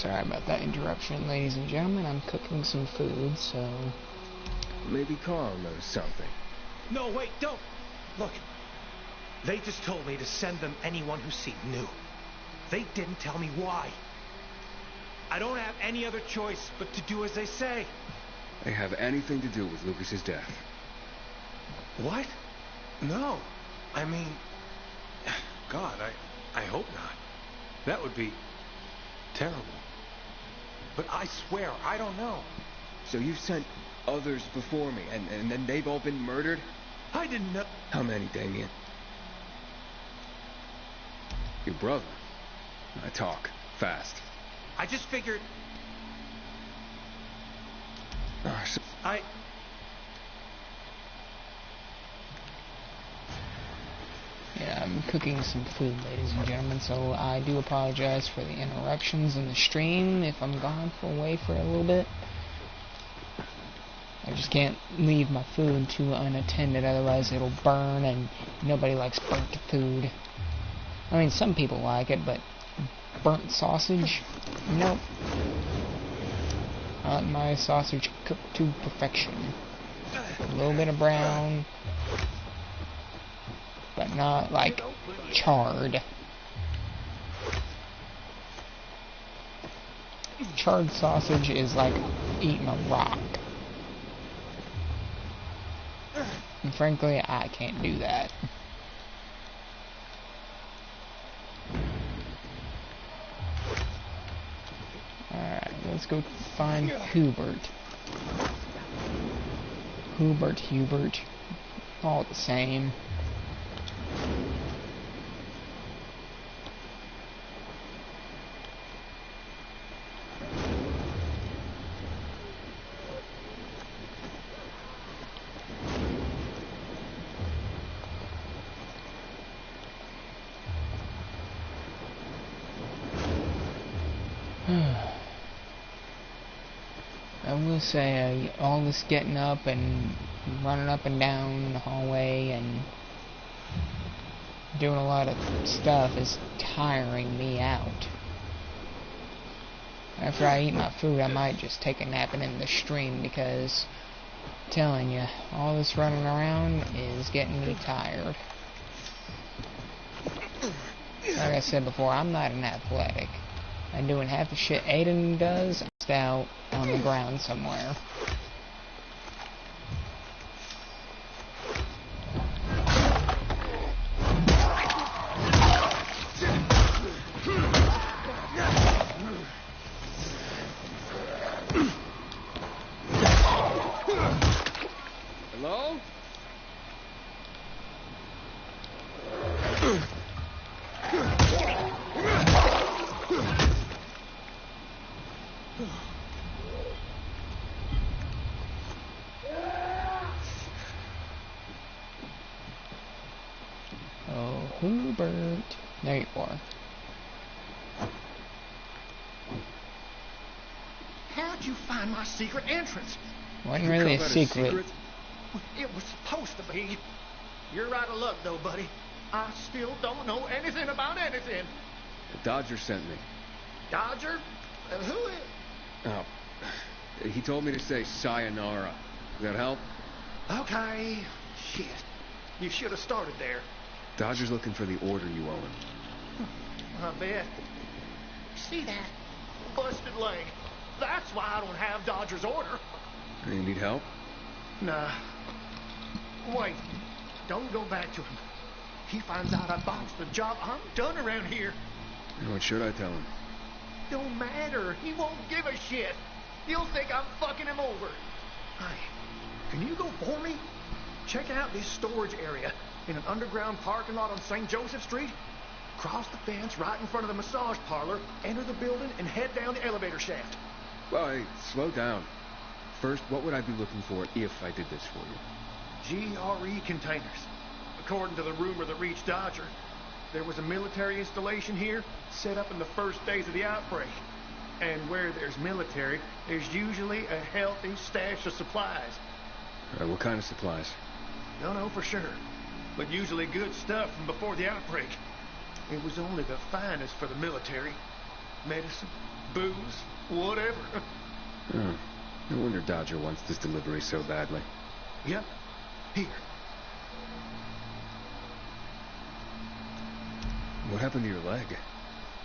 Sorry about that interruption, ladies and gentlemen. I'm cooking some food, so... Maybe Carl knows something. No, wait, don't! Look, they just told me to send them anyone who seemed new. They didn't tell me why. I don't have any other choice but to do as they say. They have anything to do with Lucas's death. What? No. I mean... God, I hope not. That would be... terrible. But I swear, I don't know. So you've sent others before me, and then they've all been murdered? I didn't know... How many, Damien? Your brother. I talk. Fast. I just figured... Oh, so Yeah, I'm cooking some food, ladies and gentlemen, so I do apologize for the interruptions in the stream if I'm gone away for a little bit. I just can't leave my food too unattended, otherwise it'll burn, and nobody likes burnt food. I mean, some people like it, but burnt sausage? Nope. I like my sausage cooked to perfection. A little bit of brown, but not like charred. Charred sausage is like eating a rock. And frankly, I can't do that. Alright, let's go find Hubert. Hubert. All the same. I will say, all this getting up and running up and down the hallway and doing a lot of stuff is tiring me out. After I eat my food, I might just take a nap in the stream because, I'm telling you, all this running around is getting me tired. Like I said before, I'm not an athletic. I'm doing half the shit Aiden does, out on the ground somewhere. Hello? Oh, Hubert. There you are. How'd you find my secret entrance? Wasn't really a secret. It was supposed to be. You're out of luck, though, buddy. I still don't know anything about anything. The Dodger sent me. Dodger? Who is... Oh. He told me to say sayonara. Does that help? Okay. Shit. You should have started there. Dodger's looking for the order you owe him. I bet. See that? Busted leg. That's why I don't have Dodger's order. You need help? Nah. Wait. Don't go back to him. He finds out I boxed the job, I'm done around here. What should I tell him? Don't matter. He won't give a shit. He'll think I'm fucking him over. Hey, can you go for me? Check out this storage area in an underground parking lot on St. Joseph Street. Cross the fence right in front of the massage parlor, enter the building, and head down the elevator shaft. Well, hey, slow down. First, what would I be looking for if I did this for you? GRE containers. According to the rumor that reached Dodger, there was a military installation here set up in the first days of the outbreak. And where there's military, there's usually a healthy stash of supplies. What kind of supplies? Don't know for sure, but usually good stuff from before the outbreak. It was only the finest for the military. medicine, booze, whatever. Oh, no wonder Dodger wants this delivery so badly. Yep. Here. What happened to your leg?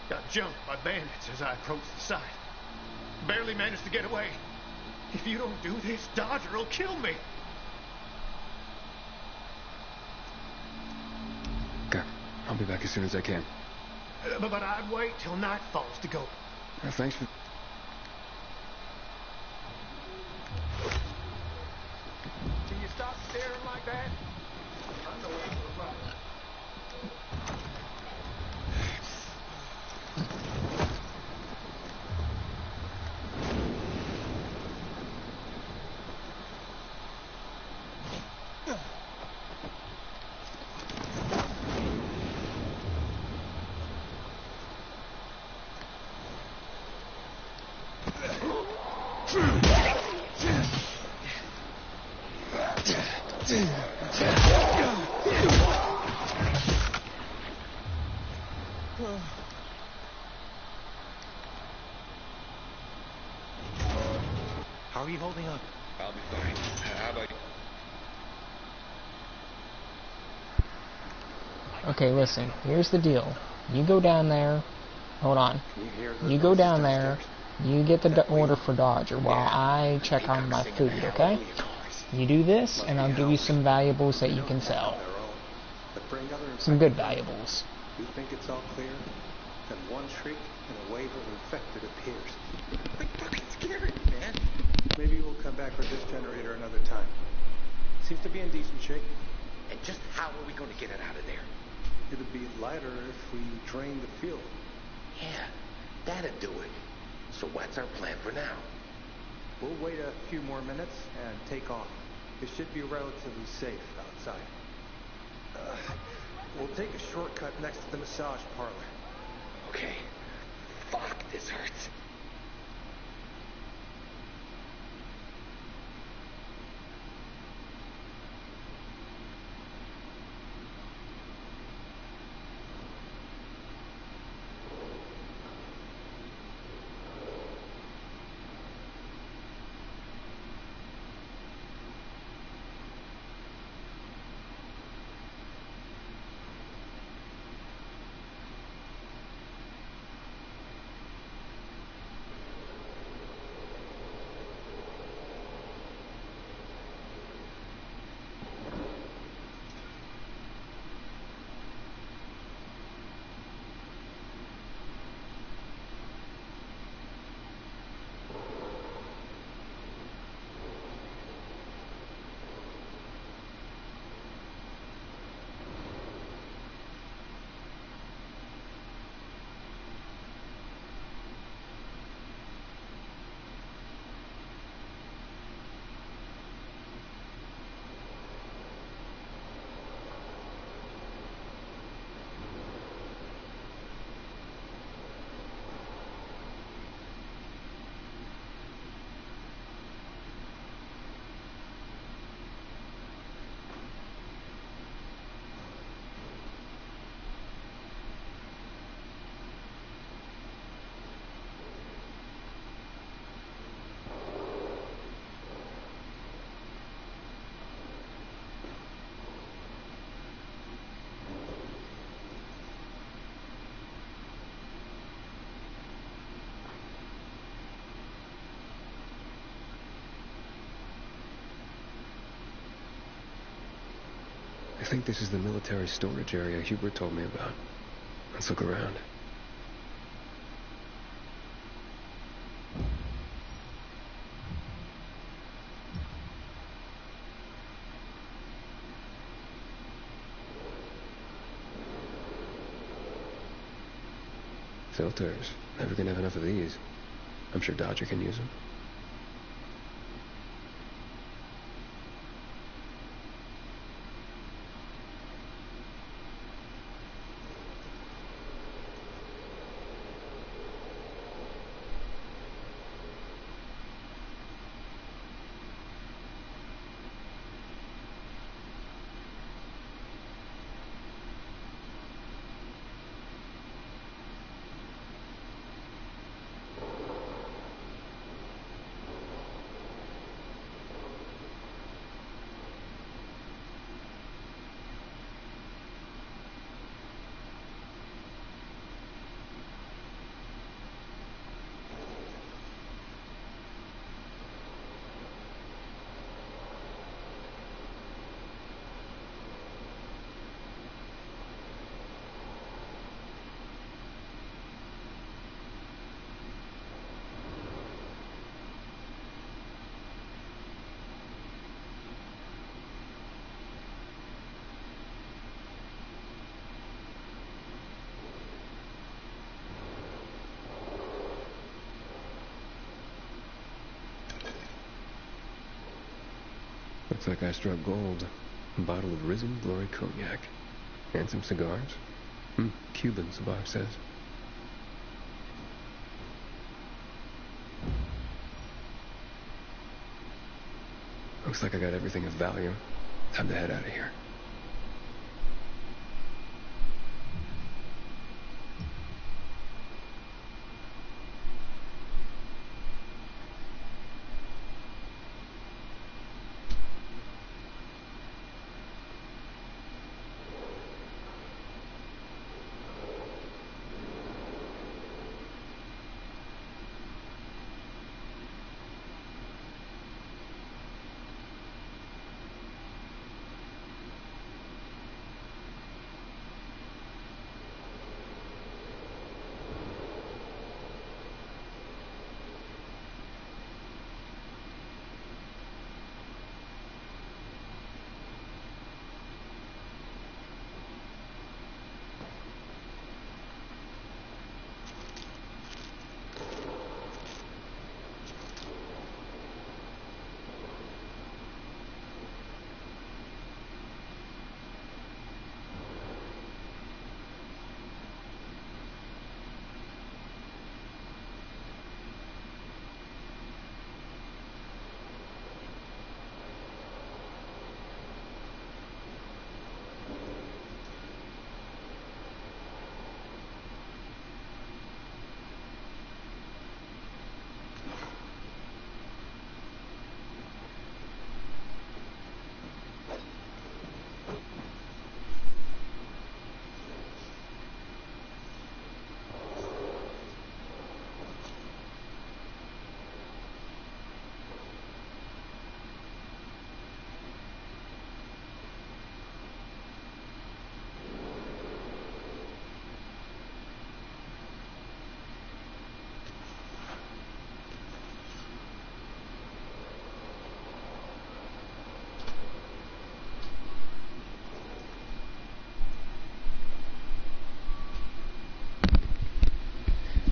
Got jumped by bandits as I approached the site. Barely managed to get away. If you don't do this, Dodger will kill me. Okay, I'll be back as soon as I can. But I'd wait till night falls to go. Thanks for... Can you stop staring like that? I know it's a problem. How are you holding up? I'll be fine. How about you? Okay, listen. Here's the deal. You go down there. Hold on. You go down there. You get the order for Dodger while I check on my food, okay? You do this, and I'll give you some valuables that you can sell. Some good valuables. You think it's all clear? Then one shriek and a wave of infected appears. Like fucking scary, man. Maybe we'll come back for this generator another time. Seems to be in decent shape. And just how are we going to get it out of there? It'd be lighter if we drained the fuel. Yeah, that'd do it. So what's our plan for now? We'll wait a few more minutes and take off. It should be relatively safe outside. We'll take a shortcut next to the massage parlor. Okay. Fuck, this hurts. I think this is the military storage area Hubert told me about. Let's look around. Filters. Never gonna have enough of these. I'm sure Dodger can use them. Looks like I struck gold. A bottle of Risen Glory Cognac. And some cigars. Cuban, the box says. Looks like I got everything of value. Time to head out of here.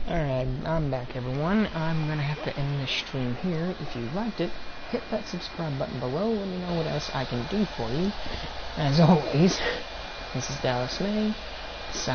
Alright, I'm back, everyone. I'm gonna have to end this stream here. If you liked it, hit that subscribe button below. Let me know what else I can do for you. As always, this is Dallas May, signing